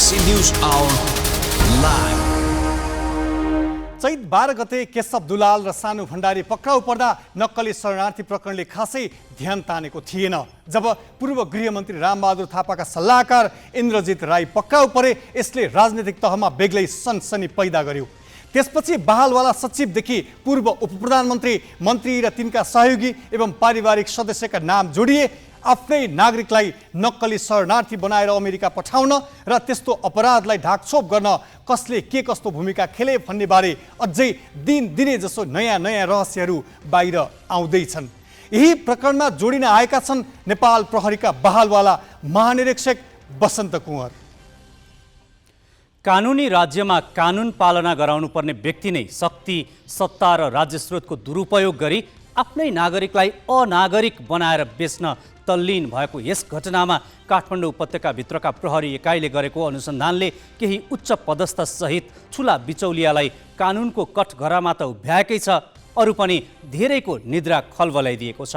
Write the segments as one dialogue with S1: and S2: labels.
S1: Galaxy News Hour live.
S2: चैत 12 गते केशव दुलाल र सानु भण्डारी पक्राउ पर्दा नक्कली शरणार्थी प्रकरणले खासै ध्यान तानेको थिएन। जब पूर्व गृहमन्त्री रामबहादुर थापाका सल्लाहकार इन्द्रजित राई पक्राउ परे यसले राजनीतिक तहमा बेग्लै सनसनी पैदा गर्यो। त्यसपछि बहालवाला सचिवदेखि पूर्व उपप्रधानमन्त्री, मन्त्री र तिनका सहयोगी एवं पारिवारिक सदस्यका नाम जोडिए। आफ्नै नागरिकलाई नक्कली शरणार्थी बनाएर अमेरिका पठाउन र त्यस्तो अपराधलाई ढाकछोप गर्न कसले के कस्तो भूमिका खेले भन्ने बारे अझै दिनदिनै जसो नयाँ नयाँ रहस्यहरू बाहिर आउँदैछन्। यही प्रकरणमा जोडिन आएका छन् नेपाल प्रहरीका बहालवाला महानिरीक्षक बसन्त कुँवर।
S3: कानुनी राज्यमा कानुन पालना गराउनुपर्ने व्यक्ति नै शक्ति, सत्ता र राज्य स्रोतको दुरुपयोग गरी आफ्नै नागरिकलाई अनागरिक बनाएर बेच्न तल्लीन भएको यस घटनामा काठमाडौँ उपत्यकाभित्रका प्रहरी एकाइले गरेको अनुसन्धानले केही उच्च पदस्थ सहित ठुला बिचौलियालाई कानुनको कठघरामा त उभ्याएकै छ, अरू पनि धेरैको निद्रा खलबलाइदिएको छ।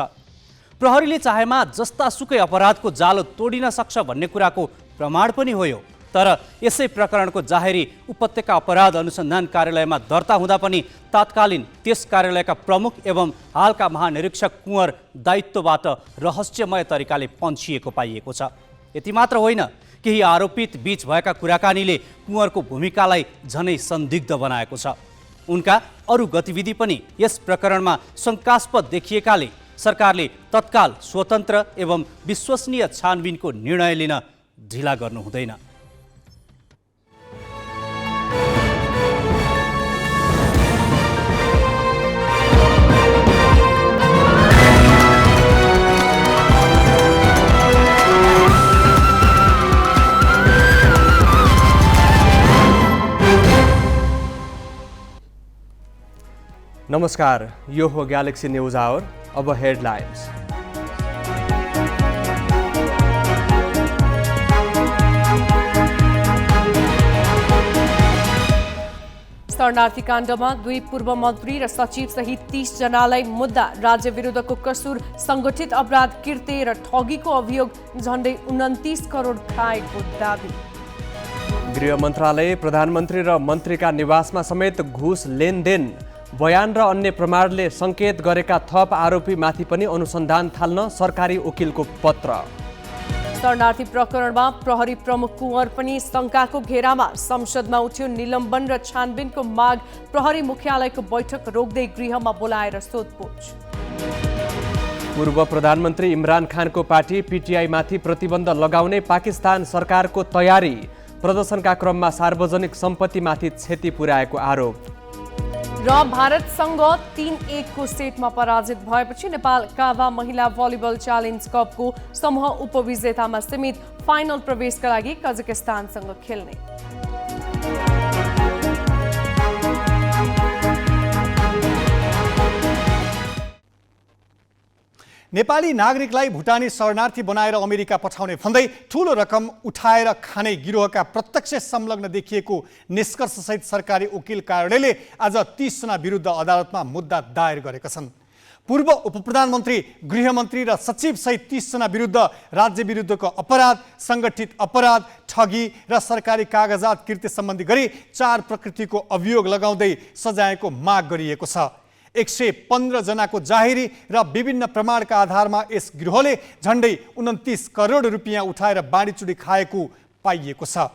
S3: प्रहरीले चाहेमा जस्तासुकै अपराधको जालो तोडिन सक्छ भन्ने कुराको प्रमाण पनि हो यो। तर यसै प्रकरणको जाहेरी उपत्यका अपराध अनुसन्धान कार्यालयमा दर्ता हुँदा पनि तात्कालीन त्यस कार्यालयका प्रमुख एवं हालका महानिरीक्षक कुँवर दायित्वबाट रहस्यमय तरिकाले पन्छिएको पाइएको छ। यति मात्र होइन, केही आरोपित बीच भएका कुराकानीले कुँवरको भूमिकालाई झनै संदिग्ध बनाएको छ। उनका अरू गतिविधि पनि यस प्रकरणमा शङ्कास्पद देखिएकाले सरकारले तत्काल स्वतन्त्र एवं विश्वसनीय छानबिनको निर्णय लिन ढिला गर्नु हुँदैन।
S4: नमस्कार, यो हो ग्यालेक्सी न्यूज आवर। अब हेडलाइन्स।
S5: शरणार्थी काण्डमा 2 पूर्व मन्त्री र सचिव सहित 30 जनालाई मुद्दा। राज्य विरुद्धको कसुर, संगठित अपराध, किर्ते र ठगीको अभियोग, झण्डै 29 करोड खाएको दाबी।
S4: गृह मन्त्रालय प्रधानमन्त्री र मन्त्रीका निवासमा समेत घुस लेनदेन, बयान र अन्य प्रमाणले सङ्केत गरेका थप आरोपीमाथि पनि अनुसन्धान थाल्न सरकारी वकिलको पत्र।
S5: शरणार्थी प्रकरणमा प्रहरी प्रमुख कुँवर पनि शङ्काको घेरामा। संसदमा उठ्यो निलम्बन र छानबिनको माग। प्रहरी मुख्यालयको बैठक रोक्दै गृहमा बोलाएर सोधपुछ।
S4: पूर्व प्रधानमन्त्री इमरान खानको पार्टी पिटिआईमाथि प्रतिबन्ध लगाउने पाकिस्तान सरकारको तयारी। प्रदर्शनका क्रममा सार्वजनिक सम्पत्तिमाथि क्षति पुर्याएको आरोप।
S5: र भारतसँग 3-1 को सेटमा पराजित भएपछि नेपाल काभा महिला भलिबल च्यालेन्ज कपको समूह उपविजेतामा सीमित। फाइनल प्रवेशका लागि कजाकिस्तानसँग खेल्ने।
S2: नेपाली नागरिकलाई भुटानी शरणार्थी बनाएर अमेरिका पठाउने भन्दै ठूलो रकम उठाएर खाने गिरोहका प्रत्यक्ष संलग्न देखिएको निष्कर्षसहित सरकारी वकिल कार्यालयले आज 30 जना विरुद्ध अदालतमा मुद्दा दायर गरेका छन्। पूर्व उपप्रधानमन्त्री, गृहमन्त्री र सचिव सहित 30 जना विरुद्ध राज्य विरुद्धको अपराध, संगठित अपराध, ठगी र सरकारी कागजात किर्ती सम्बन्धी गरी 4 प्रकृतिको अभियोग लगाउँदै सजायको माग गरिएको छ। 115 जनाको जाहेरी र विभिन्न प्रमाणका आधारमा यस गिरोहले झण्डै 29 करोड रुपियाँ उठाएर बाँडीचुडी खाएको पाइएको छ।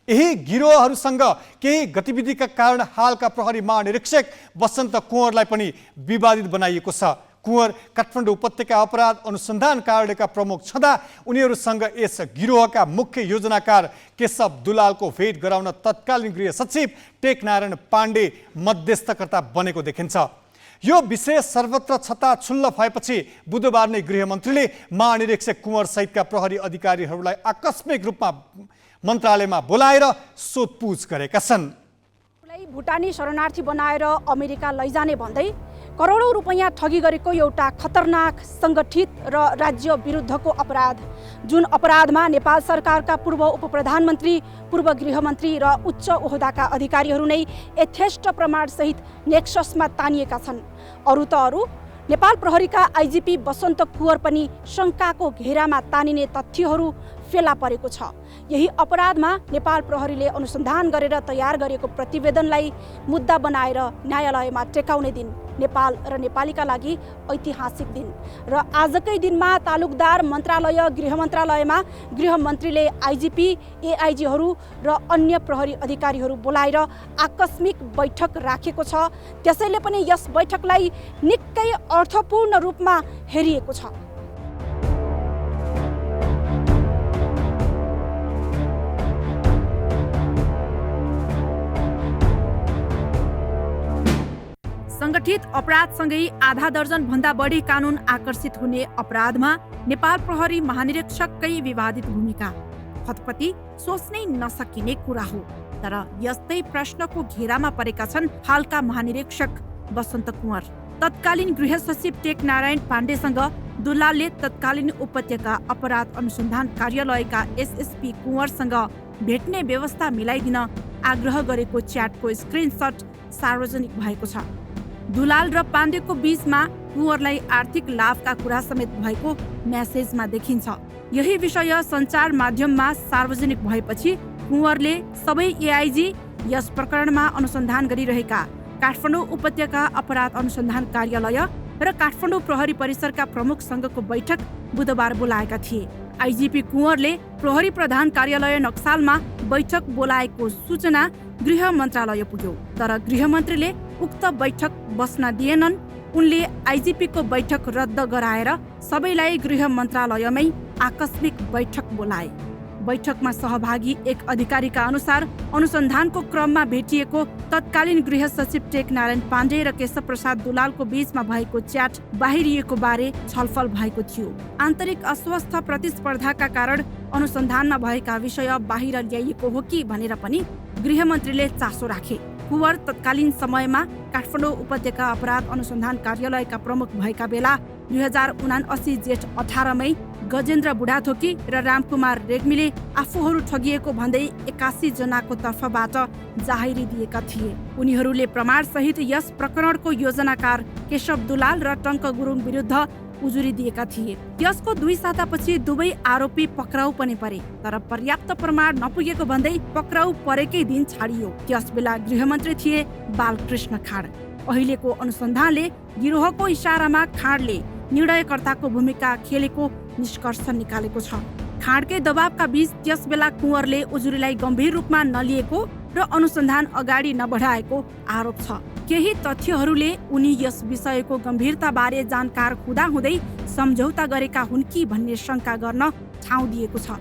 S2: यही गिरोहहरूसँग केही गतिविधिका कारण हालका प्रहरी महानिरीक्षक बसन्त कुँवरलाई पनि विवादित बनाइएको छ। कुँवर काठमाडौँ उपत्यका अपराध अनुसन्धान कार्यालयका प्रमुख छँदा उनीहरूसँग यस गिरोहका मुख्य योजनाकार केशव दुलालको भेट गराउन तत्कालीन गृह सचिव टेकनारायण पाण्डे मध्यस्थकर्ता बनेको देखिन्छ। यो विषय सर्वत्र छताछुल्ल भएपछि बुधबार नै गृहमन्त्रीले महानिरीक्षक कुँवर सहितका प्रहरी अधिकारीहरूलाई आकस्मिक रूपमा मन्त्रालयमा बोलाएर सोधपुछ गरेका छन्।
S6: भुटानी शरणार्थी बनाएर अमेरिका लैजाने भन्दै करोडौं रुपैयाँ ठगी गरेको एउटा खतरनाक संगठित र राज्य विरुद्धको अपराध, जुन अपराधमा नेपाल सरकारका पूर्व उपप्रधानमन्त्री, पूर्व गृहमन्त्री र उच्च ओहदाका अधिकारीहरू नै यथेष्ट प्रमाणसहित नेक्ससमा तानिएका छन्। अरू त अरू, नेपाल प्रहरीका आइजिपी बसन्त कुँवर पनि शङ्काको घेरामा तानिने तथ्यहरू फेला परेको छ। यही अपराधमा नेपाल प्रहरीले अनुसन्धान गरेर तयार गरेको प्रतिवेदनलाई मुद्दा बनाएर न्यायालयमा टेकाउने दिन नेपाल र नेपालीका लागि ऐतिहासिक दिन। र आजकै दिनमा तालुकदार मन्त्रालय गृह मन्त्रालयमा गृहमन्त्रीले आइजिपी एआइजीहरू र अन्य प्रहरी अधिकारीहरू बोलाएर आकस्मिक बैठक राखेको छ। त्यसैले पनि यस बैठकलाई निकै अर्थपूर्ण रूपमा हेरिएको छ। सङ्गठित अपराधसँगै आधा दर्जन भन्दा बढी कानुन आकर्षित हुने अपराधमा नेपाल प्रहरी महानिरीक्षककै विवादित भूमिका हतपति सोच्नै नसकिने कुरा हो। तर यस्तै प्रश्नको घेरामा परेका छन् हालका महानिरीक्षक बसन्त कुँवर। तत्कालीन गृह सचिव टेकनारायण पाण्डेसँग दुलालले तत्कालीन उपत्यका अपराध अनुसन्धान कार्यालयका एसएसपी कुँवरसँग भेट्ने व्यवस्था मिलाइदिन आग्रह गरेको च्याटको स्क्रिनशट सार्वजनिक भएको छ। दुलाल र पाण्डेको बीचमा कुँवरलाई आर्थिक लाभका कुरा समेत भएको म्यासेजमा देखिन्छ। यही विषय सञ्चार माध्यममा सार्वजनिक भएपछि कुँवरले सबै एआइजी यस प्रकरणमा अनुसन्धान गरिरहेका काठमाडौँ उपत्यका अपराध अनुसन्धान कार्यालय र काठमाडौँ प्रहरी परिसरका प्रमुखसँगको बैठक बुधबार बोलाएका थिए। आइजिपी कुँवरले प्रहरी प्रधान कार्यालय नक्सालमा बैठक बोलाएको सूचना गृह मन्त्रालय पुग्यो। तर गृहमन्त्रीले उक्त बैठक बस्न दिएनन्। उनले आइजिपीको बैठक रद्द गराएर सबैलाई गृह मन्त्रालयमै आकस्मिक बैठक बोलाए। बैठकमा सहभागी एक अधिकारीका अनुसार अनुसन्धानको क्रममा भेटिएको तत्कालीन गृह सचिव टेकनारायण पाण्डे र केशव प्रसाद दुलालको बीचमा भएको च्याट बाहिरिएको बारे छलफल भएको थियो। आन्तरिक अस्वस्थ प्रतिस्पर्धाका कारण अनुसन्धानमा भएका विषय बाहिर ल्याइएको हो कि भनेर पनि गृहमन्त्रीले चासो राखे। कुँवर तत्कालीन समयमा काठमाडौँ उपत्यका अपराध अनुसन्धान कार्यालयका प्रमुख भएका बेला 2079 जेठ 18 गजेन्द्र बुढाथोकी र रामकुमार रेग्मीले आफूहरू ठगिएको भन्दै 81 जनाको तर्फबाट जाहेरी दिएका थिए। उनीहरूले प्रमाणसहित यस प्रकरणको योजनाकार केशव दुलाल र टङ्क गुरुङ विरुद्ध उजुरी दिएका थिए। त्यसको 2 सातापछि दुवै आरोपी पक्राउ पनि परे। तर पर्याप्त प्रमाण नपुगेको भन्दै पक्राउ परेकै दिन छाडियो। त्यसबेला गृहमन्त्री थिए बालकृष्ण खाँड। अहिलेको अनुसन्धानले गिरोहको इसारामा खाँडले निर्णयकर्ताको भूमिका खेलेको निष्कर्ष निकालेको छ। खाँडकै दबावका बीच त्यसबेला कुँवरले उजुरीलाई गम्भीर रूपमा नलिएको र अनुसन्धान अगाडि नबढाएको आरोप छ। केही तथ्यहरूले उनी यस विषयको गम्भीरताबारे जानकार हुँदाहुँदै सम्झौता गरेका हुन् कि भन्ने शङ्का गर्न ठाउँ दिएको छ।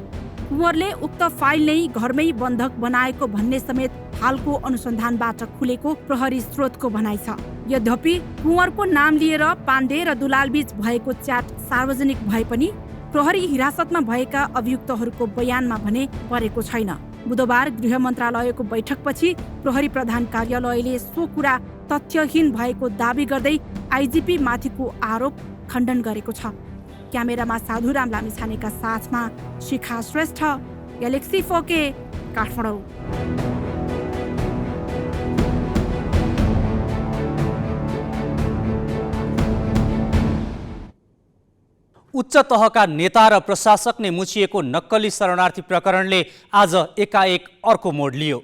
S6: कुँवरले उक्त फाइल नै घरमै बन्धक बनाएको भन्ने समेत हालको अनुसन्धानबाट खुलेको प्रहरी स्रोतको भनाइ छ। यद्यपि कुँवरको नाम लिएर पाण्डे र दुलालबीच भएको च्याट सार्वजनिक भए पनि प्रहरी हिरासतमा भएका अभियुक्तहरूको बयानमा भने परेको छैन। बुधबार गृह मन्त्रालयको बैठकपछि प्रहरी प्रधान कार्यालयले सो कुरा तथ्यहीन भएको दावी गर्दै आइजिपी माथिको आरोप खण्डन गरेको छ। क्यामेरामा साधुराम लामिछानेका साथमा शिखा श्रेष्ठ, ग्यालेक्सी 4K, काठमाडौँ।
S3: उच्च तहका नेता र प्रशासक नै मुछिएको नक्कली शरणार्थी प्रकरणले आज एकाएक अर्को मोड लियो।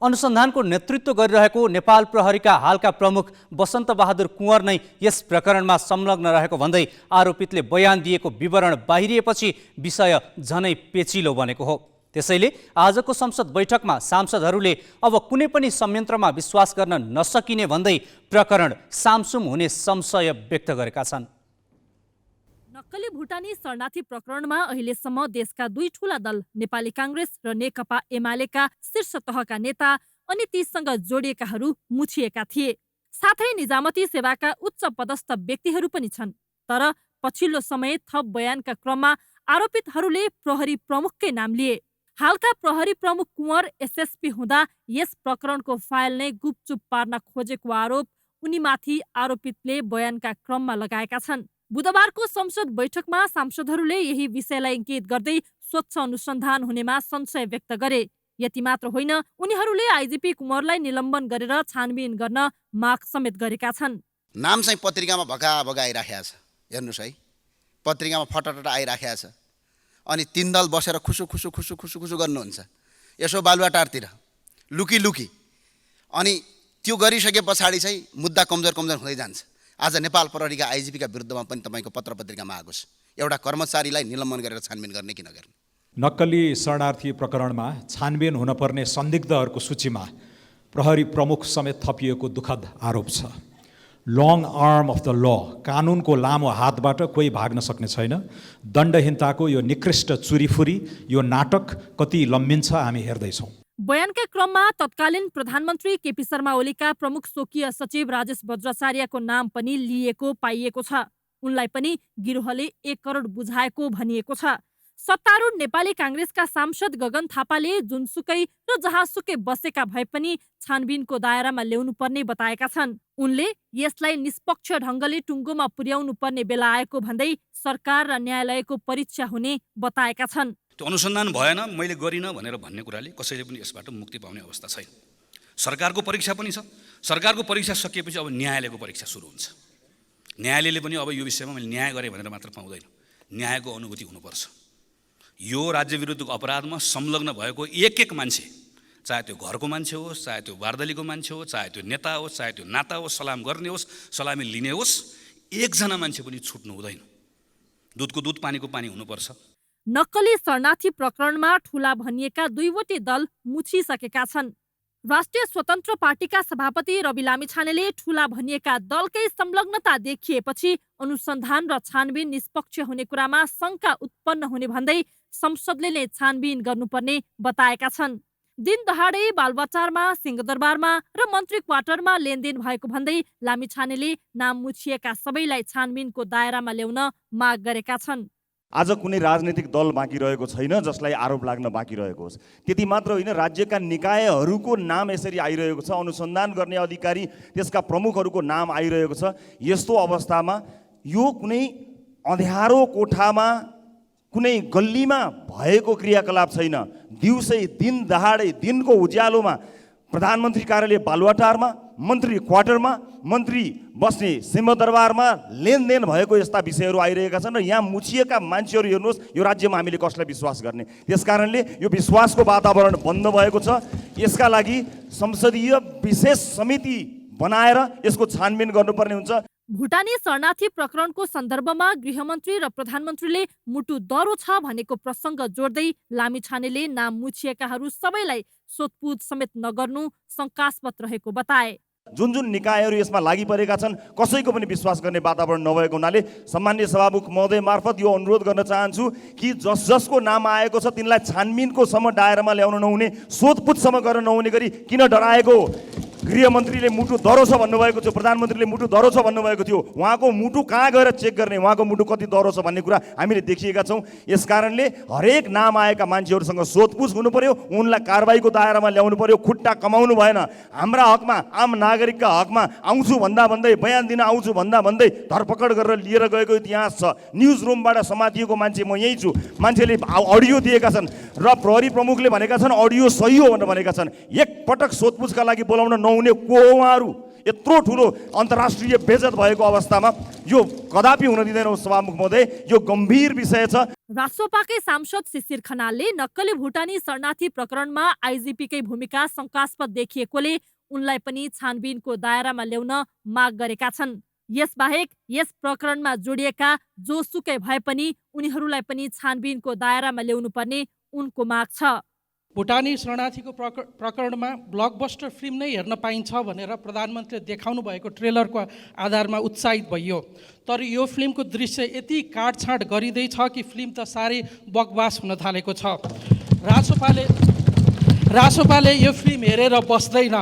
S3: अनुसन्धानको नेतृत्व गरिरहेको नेपाल प्रहरीका हालका प्रमुख बसन्त बहादुर कुँवर नै यस प्रकरणमा संलग्न रहेको भन्दै आरोपितले बयान दिएको विवरण बाहिरिएपछि विषय झनै पेचिलो बनेको हो। त्यसैले आजको संसद बैठकमा सांसदहरूले अब कुनै पनि संयन्त्रमा विश्वास गर्न नसकिने भन्दै प्रकरण सामसुम हुने संशय व्यक्त गरेका छन्।
S7: नक्कली भुटानी शरणार्थी प्रकरणमा अहिलेसम्म देशका 2 ठूला दल नेपाली काङ्ग्रेस र नेकपा एमालेका शीर्ष तहका नेता अनि तीसँग जोडिएकाहरू मुछिएका थिए। साथै निजामती सेवाका उच्च पदस्थ व्यक्तिहरू पनि छन्। तर पछिल्लो समय थप बयानका क्रममा आरोपितहरूले प्रहरी प्रमुखकै नाम लिए। हालका प्रहरी प्रमुख कुँवर एसएसपी हुँदा यस प्रकरणको फाइल नै गुपचुप पार्न खोजेको आरोप उनीमाथि आरोपितले बयानका क्रममा लगाएका छन्। बुधबारको संसद बैठकमा सांसदहरूले यही विषयलाई इङ्गित गर्दै स्वच्छ अनुसन्धान हुनेमा संशय व्यक्त गरे। यति मात्र होइन, उनीहरूले आइजिपी कुँवरलाई निलम्बन गरेर छानबिन गर्न माग समेत गरेका छन्।
S8: नाम चाहिँ पत्रिकामा भगा आइराखेको छ। हेर्नुहोस् है, पत्रिकामा फटाफट आइराखेको छ। अनि 3 दल बसेर खुसु खुसु खुसु खुसु खुसु गर्नुहुन्छ यसो बालुवाटारतिर लुकी लुकी। अनि त्यो गरिसके पछाडि चाहिँ मुद्दा कमजोर कमजोर हुँदै जान्छ। आज नेपाल प्रहरीका आइजिपीका विरुद्धमा पनि तपाईँको पत्र पत्रिकामा आएको छ। एउटा कर्मचारीलाई निलम्बन गरेर छानबिन गर्ने कि नगर्ने।
S9: नक्कली शरणार्थी प्रकरणमा छानबिन हुनपर्ने संदिग्धहरूको सूचीमा प्रहरी प्रमुख समेत थपिएको दुःखद आरोप छ। Long arm of the law, कानुनको लामो हातबाट कोही भाग्न सक्ने छैन। दण्डहीनताको यो निकृष्ट चुरीफुरी, यो नाटक कति लम्बिन्छ हामी हेर्दैछौँ।
S7: बयानका क्रममा तत्कालीन प्रधानमन्त्री केपी शर्मा ओलीका प्रमुख स्वकीय सचिव राजेश वज्राचार्यको नाम पनि लिएको पाइएको छ। उनलाई पनि गिरोहले 1 करोड बुझाएको भनिएको छ। सत्तारूढ नेपाली काङ्ग्रेसका सांसद गगन थापाले जुनसुकै र जहाँसुकै बसेका भए पनि छानबिनको दायरामा ल्याउनु पर्ने बताएका छन्। उनले यसलाई निष्पक्ष ढङ्गले टुङ्गोमा पुर्याउनु पर्ने बेला आएको भन्दै सरकार र न्यायालयको परीक्षा हुने बताएका छन्।
S10: त्यो अनुसन्धान भएन, मैले गरिनँ भनेर भन्ने कुराले कसैले पनि यसबाट मुक्ति पाउने अवस्था छैन। सरकारको परीक्षा पनि छ। सरकारको परीक्षा सकिएपछि अब न्यायालयको परीक्षा सुरु हुन्छ। न्यायालयले पनि अब यो विषयमा मैले न्याय गरेँ भनेर मात्र पाउँदैन, न्यायको अनुभूति हुनुपर्छ। यो राज्य विरुद्धको अपराधमा संलग्न भएको एक मान्छे, चाहे त्यो घरको मान्छे होस्, चाहे त्यो बार्दलीको मान्छे होस्, चाहे त्यो नेता होस्, चाहे त्यो नाता होस्, सलाम गर्ने होस्, सलामी लिने होस्, एकजना मान्छे पनि छुट्नु हुँदैन। दुधको दुध पानीको पानी हुनुपर्छ।
S7: नक्कली शरणार्थी प्रकरणमा ठूला भनिएका 2वटै दल मुछिसकेका छन्। राष्ट्रिय स्वतन्त्र पार्टीका सभापति रवि लामिछानेले ठूला भनिएका दलकै संलग्नता देखिएपछि अनुसन्धान र छानबिन निष्पक्ष हुने कुरामा शङ्का उत्पन्न हुने भन्दै संसदले नै छानबिन गर्नुपर्ने बताएका छन्। दिन दहाडै बालुवाटारमा, सिंहदरबारमा र मन्त्री क्वार्टरमा लेनदेन भएको भन्दै लामिछानेले नाम मुछिएका सबैलाई छानबिनको दायरामा ल्याउन माग गरेका छन्।
S11: आज कुनै राजनीतिक दल बाँकी रहेको छैन जसलाई आरोप लाग्न बाँकी रहेको होस्। त्यति मात्र होइन, राज्यका निकायहरूको नाम यसरी आइरहेको छ, अनुसन्धान गर्ने अधिकारी त्यसका प्रमुखहरूको नाम आइरहेको छ। यस्तो अवस्थामा यो कुनै अँध्यारो कोठामा कुनै गल्लीमा भएको क्रियाकलाप छैन। दिउँसै दिन दहाडै दिनको उज्यालोमा प्रधानमन्त्री कार्यालय बालुवाटारमा, मन्त्री क्वार्टरमा, मन्त्री बस्ने सिंहदरबारमा लेनदेन भएको यस्ता विषयहरू आइरहेका छन् र यहाँ मुछिएका मान्छेहरू हेर्नुहोस्, यो राज्यमा हामीले कसलाई विश्वास गर्ने। त्यसकारणले यो विश्वासको वातावरण बन्द भएको छ। यसका लागि संसदीय विशेष समिति बनाएर यसको छानबिन गर्नुपर्ने हुन्छ।
S7: भुटानी शरणार्थी प्रकरणको सन्दर्भमा गृहमन्त्री र प्रधानमन्त्रीले मुटु दह्रो छ भनेको प्रसङ्ग जोड्दै लामिछानेले नाम मुछिएकाहरू सबैलाई सोधपुछ समेत नगर्नु शङ्कास्पद रहेको बताए।
S11: जुन निकायहरू यसमा लागि परेका छन् कसैको पनि विश्वास गर्ने वातावरण नभएको हुनाले सम्माननीय सभामुख महोदय मार्फत यो अनुरोध गर्न चाहन्छु कि जसको नाम आएको छ तिनलाई छानबिनको सम्म दायरामा ल्याउन नहुने, सोधपुछसम्म गर्न नहुने गरी किन डराएको। गृहमन्त्रीले मुटु दह्रो छ भन्नुभएको थियो, प्रधानमन्त्रीले मुटु दह्रो छ भन्नुभएको थियो। उहाँको मुटु कहाँ गएर चेक गर्ने, उहाँको मुटु कति दह्रो छ भन्ने कुरा हामीले देखिएका छौँ। यसकारणले हरेक नाम आएका मान्छेहरूसँग सोधपुछ हुनु पर्यो, उनलाई कारबाहीको दायरामा ल्याउनु पर्यो। खुट्टा कमाउनु भएन। हाम्रा हकमा, आम नागरिकका हकमा आउँछु भन्दा भन्दै, बयान दिन आउँछु भन्दा भन्दै धरपकड गरेर लिएर गएको इतिहास छ। न्युज रुमबाट समातिएको मान्छे म यहीँ छु। मान्छेले अडियो दिएका छन् र प्रहरी प्रमुखले भनेका छन् अडियो सही हो भनेर भनेका छन्। एकपटक सोधपुछका लागि बोलाउन नहुने को हो उहाँहरू? यत्रो ठुलो अन्तर्राष्ट्रिय बेइज्जत भएको अवस्थामा यो कदापि हुन दिँदैनौँ सभामुख महोदय, यो गम्भीर विषय छ।
S7: राष्ट्रपाकै सांसद शिशिर खनालले नक्कली भुटानी शरणार्थी प्रकरणमा आइजिपीकै भूमिका शङ्कास्पद देखिएकोले उनलाई पनि छानबिनको दायरामा ल्याउन माग गरेका छन्। यसबाहेक यस प्रकरणमा जोडिएका जोसुकै भए पनि उनीहरूलाई पनि छानबिनको दायरामा ल्याउनु पर्ने उनको माग छ।
S12: भुटानी शरणार्थीको प्रकरणमा ब्लकबस्टर फिल्म नै हेर्न पाइन्छ भनेर प्रधानमन्त्रीले देखाउनु भएको ट्रेलरको आधारमा उत्साहित भइयो। तर यो फिल्मको दृश्य यति काटछाँट गरिँदैछ कि फिल्म त साह्रै बकवास हुन थालेको छ। रासोपाले यो फिल्म हेरेर बस्दैन।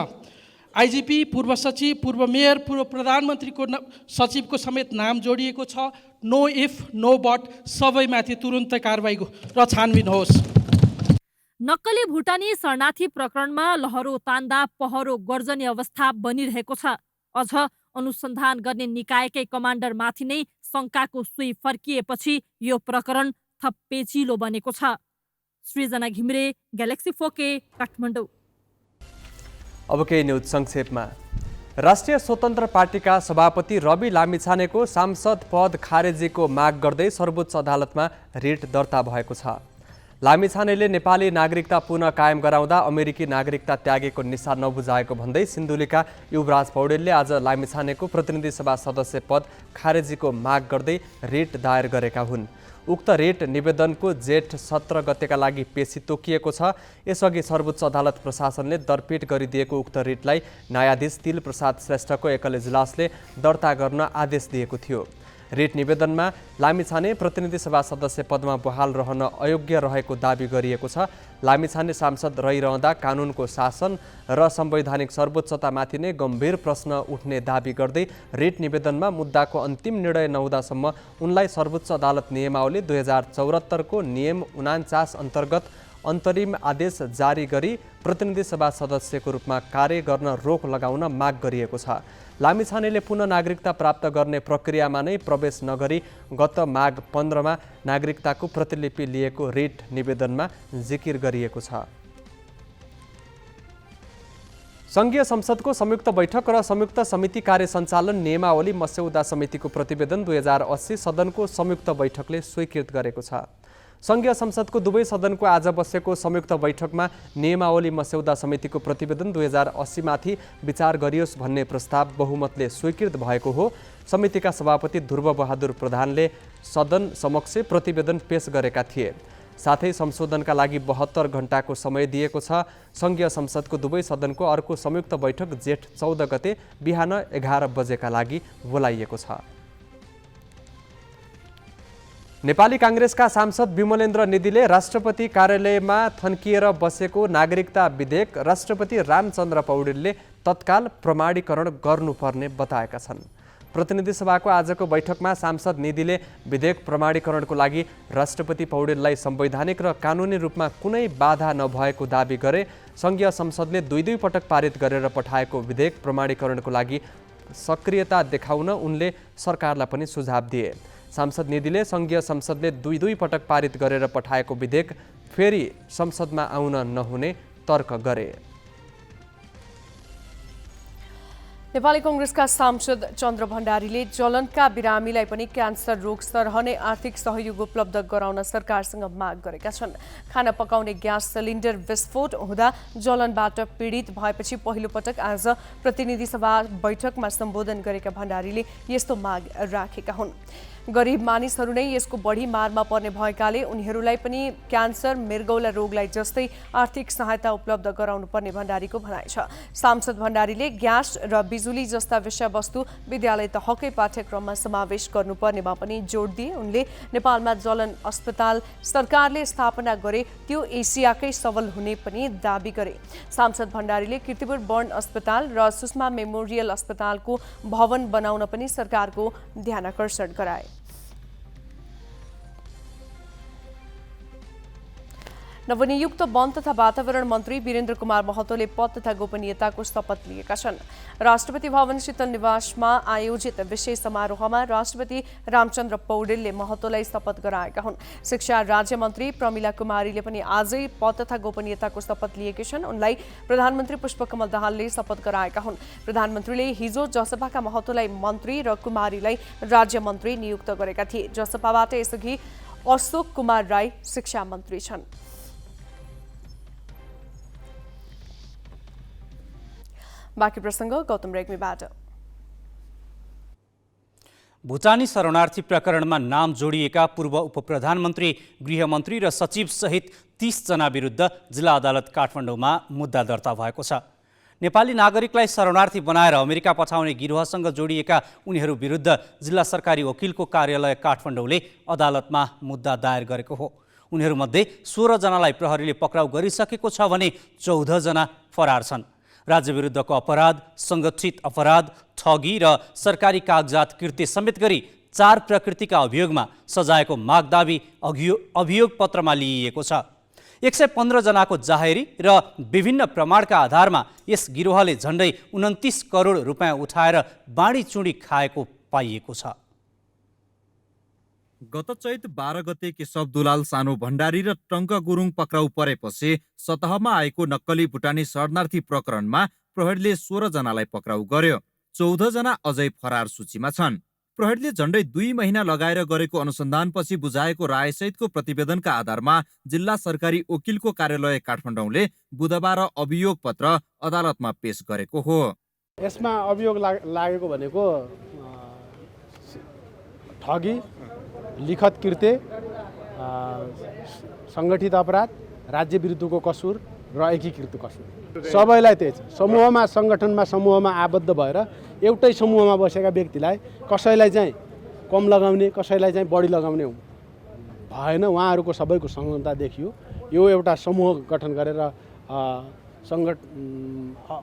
S12: आइजिपी, पूर्व सचिव, पूर्व मेयर, पूर्व प्रधानमन्त्रीको सचिवको समेत नाम जोडिएको छ। नो इफ नो बट, सबैमाथि तुरुन्तै कारबाही र छानबिन होस्।
S7: नक्कली भुटानी शरणार्थी प्रकरणमा लहरो तान्दा पहरो गर्जने अवस्था बनिरहेको छ। अझ अनुसन्धान गर्ने निकायकै कमान्डरमाथि नै शङ्काको सुई फर्किएपछि यो प्रकरण थप पेचिलो बनेको छ। सृजना घिमिरे, ग्यालेक्सी 4K, काठमाडौँ।
S4: अब केही न्युज संक्षेपमा। राष्ट्रिय स्वतन्त्र पार्टीका सभापति रवि लामिछानेको सांसद पद खारेजीको माग गर्दै सर्वोच्च अदालतमा रिट दर्ता भएको छ। लामिछानेले नेपाली नागरिकता पुनः कायम गराउँदा अमेरिकी नागरिकता त्यागेको निशा नबुझाएको भन्दै सिन्धुलीका युवराज पौडेलले आज लामिछानेको प्रतिनिधि सभा सदस्य पद खारेजीको माग गर्दै रिट दायर गरेका हुन्। उक्त रिट निवेदनको जेठ 17 गतेका लागि पेशी तोकिएको छ। यसअघि सर्वोच्च अदालत प्रशासनले दरपेट गरिदिएको उक्त रिटलाई न्यायाधीश तिल प्रसाद श्रेष्ठको एकल इजलासले दर्ता गर्न आदेश दिएको थियो। रिट निवेदनमा लामिछाने प्रतिनिधि सभा सदस्य पदमा बहाल रहन अयोग्य रहेको दावी गरिएको छ। लामिछाने सांसद रहिरहँदा कानुनको शासन र संवैधानिक सर्वोच्चतामाथि नै गम्भीर प्रश्न उठ्ने दावी गर्दै रिट निवेदनमा मुद्दाको अन्तिम निर्णय नहुँदासम्म उनलाई सर्वोच्च अदालत नियमावली 2074 को नियम 49 अन्तर्गत अन्तरिम आदेश जारी गरी प्रतिनिधि सभा सदस्यको रूपमा कार्य गर्न रोक लगाउन माग गरिएको छ। लामिछानेले पुनः नागरिकता प्राप्त गर्ने प्रक्रियामा नै प्रवेश नगरी गत माघ 15 मा नागरिकताको प्रतिलिपि लिएको रिट निवेदनमा जिकिर गरिएको छ। संघीय संसदको संयुक्त बैठक र संयुक्त समिति कार्य सञ्चालन नियमावली मस्यौदा समितिको प्रतिवेदन 2080 सदनको संयुक्त बैठकले स्वीकृत गरेको छ। संघीय संसदको दुवै सदनको आज बसेको संयुक्त बैठकमा नियमावली मस्यौदा समितिको प्रतिवेदन 2080 माथि विचार गरियोस् भन्ने प्रस्ताव बहुमतले स्वीकृत भएको हो। समितिका सभापति ध्रुव बहादुर प्रधानले सदन समक्ष प्रतिवेदन पेश गरेका थिए। साथै संशोधनका लागि 72 घण्टाको समय दिएको छ। संघीय संसदको दुवै सदनको अर्को संयुक्त बैठक जेठ 14 गते बिहान 11 बजेका लागि बोलाइएको छ। नेपाली कांग्रेसका सांसद विमलेन्द्र निधिले राष्ट्रपति कार्यालयमा थन्किएर बसेको नागरिकता विधेयक राष्ट्रपति रामचन्द्र पौडेलले तत्काल प्रमाणीकरण गर्नुपर्ने बताएका छन्। प्रतिनिधि सभाको आजको बैठकमा सांसद निधिले विधेयक प्रमाणीकरणको लागि राष्ट्रपति पौडेललाई संवैधानिक र कानुनी रूपमा कुनै बाधा नभएको दावी गरे। संघीय संसदले दुई पटक पारित गरेर पठाएको विधेयक प्रमाणीकरणको लागि सक्रियता देखाउन उनले सरकारलाई पनि सुझाव दिए। सांसद निधिले संघीय संसदले दुई पटक पारित गरेर पठाएको विधेयक फेरि संसदमा आउन नहुने तर्क गरे।
S5: नेपाली कांग्रेसका सांसद चन्द्र भण्डारीले जलनका बिरामीलाई पनि क्यान्सर रोग सरहने आर्थिक सहयोग उपलब्ध गराउन सरकारसँग माग गरेका छन्। खाना पकाउने ग्यास सिलिन्डर विस्फोट हुँदा जलनबाट पीडित भएपछि पहिलो पटक आज प्रतिनिधि सभा बैठकमा सम्बोधन गरेका भण्डारीले यस्तो माग राखेका हुन्। गरिब मानिसहरू नै यसको बढी मारमा पर्ने भएकाले उनीहरूलाई पनि क्यान्सर मृगौला रोगलाई जस्तै आर्थिक सहायता उपलब्ध गराउनु पर्ने भण्डारीको भनाइ छ। सांसद भण्डारीले ग्यास र बिजुली जस्ता विषयवस्तु विद्यालय तहकै पाठ्यक्रममा समावेश गर्नुपर्नेमा पनि जोड दिए। उनले नेपालमा जलन अस्पताल सरकारले स्थापना गरे त्यो एसियाकै सबल हुने पनि दावी गरे। सांसद भण्डारीले कीर्तिपुर बर्न अस्पताल र सुषमा मेमोरियल अस्पतालको भवन बनाउन पनि सरकारको ध्यानाकर्षण गराए। नवनियुक्त वन तथा वातावरण मन्त्री वीरेन्द्र कुमार महतोले पद तथा गोपनीयताको शपथ लिएका छन्। राष्ट्रपति भवन शीतल निवासमा आयोजित विशेष समारोहमा राष्ट्रपति रामचन्द्र पौडेलले महतोलाई शपथ गराएका हुन्। शिक्षा राज्य मन्त्री प्रमिला कुमारीले पनि आजै पद तथा गोपनीयताको शपथ लिएकी छन्। उनलाई प्रधानमन्त्री पुष्पकमल दाहालले शपथ गराएका हुन्। प्रधानमन्त्रीले हिजो जसपाका महतोलाई मन्त्री र कुमारीलाई राज्य मन्त्री नियुक्त गरेका थिए। जसपाबाट यसअघि अशोक कुमार राई शिक्षा मन्त्री छन्। बाँकी प्रसङ्ग गौतम रेग्मीबाट।
S3: भुटानी शरणार्थी प्रकरणमा नाम जोडिएका पूर्व उपप्रधानमन्त्री, गृहमन्त्री र सचिव सहित 30 जना विरुद्ध जिल्ला अदालत काठमाडौँमा मुद्दा दर्ता भएको छ। नेपाली नागरिकलाई शरणार्थी बनाएर अमेरिका पठाउने गिरोहसँग जोडिएका उनीहरू विरुद्ध जिल्ला सरकारी वकिलको कार्यालय काठमाडौँले अदालतमा मुद्दा दायर गरेको हो। उनीहरूमध्ये 16 जनालाई प्रहरीले पक्राउ गरिसकेको छ भने 14 जना फरार छन्। राज्य विरुद्धको अपराध, संगठित अपराध, ठगी र सरकारी कागजात कृत्य समेत गरी 4 प्रकृतिका अभियोगमा सजायको मागदावी अभियोग पत्रमा लिइएको छ। 115 जनाको जाहेरी र विभिन्न प्रमाणका आधारमा यस गिरोहले झण्डै 29 करोड रुपियाँ उठाएर बाँडीचुँडी खाएको पाइएको छ।
S13: गत चैत 12 गते केशव दुलाल सानो भण्डारी र टङ्क गुरुङ पक्राउ परेपछि सतहमा आएको नक्कली भुटानी शरणार्थी प्रकरणमा प्रहरीले 16 जनालाई पक्राउ गर्यो। 14 जना अझै फरार सूचीमा छन्। प्रहरीले झण्डै 2 महिना लगाएर गरेको अनुसन्धानपछि बुझाएको रायसहितको प्रतिवेदनका आधारमा जिल्ला सरकारी वकिलको कार्यालय काठमाडौँले बुधबार अभियोग पत्र अदालतमा पेश गरेको हो।
S14: यसमा अभियोग लागेको भनेको ठगी, लिखत कृत्य, सङ्गठित अपराध, राज्य विरुद्धको कसुर र एकीकृत कसुर। सबैलाई त्यही छ। समूहमा सङ्गठनमा समूहमा आबद्ध भएर एउटै समूहमा बसेका व्यक्तिलाई कसैलाई चाहिँ कम लगाउने, कसैलाई चाहिँ बढी लगाउने भएन। उहाँहरूको सबैको संलग्नता देखियो। यो एउटा समूह गठन गरेर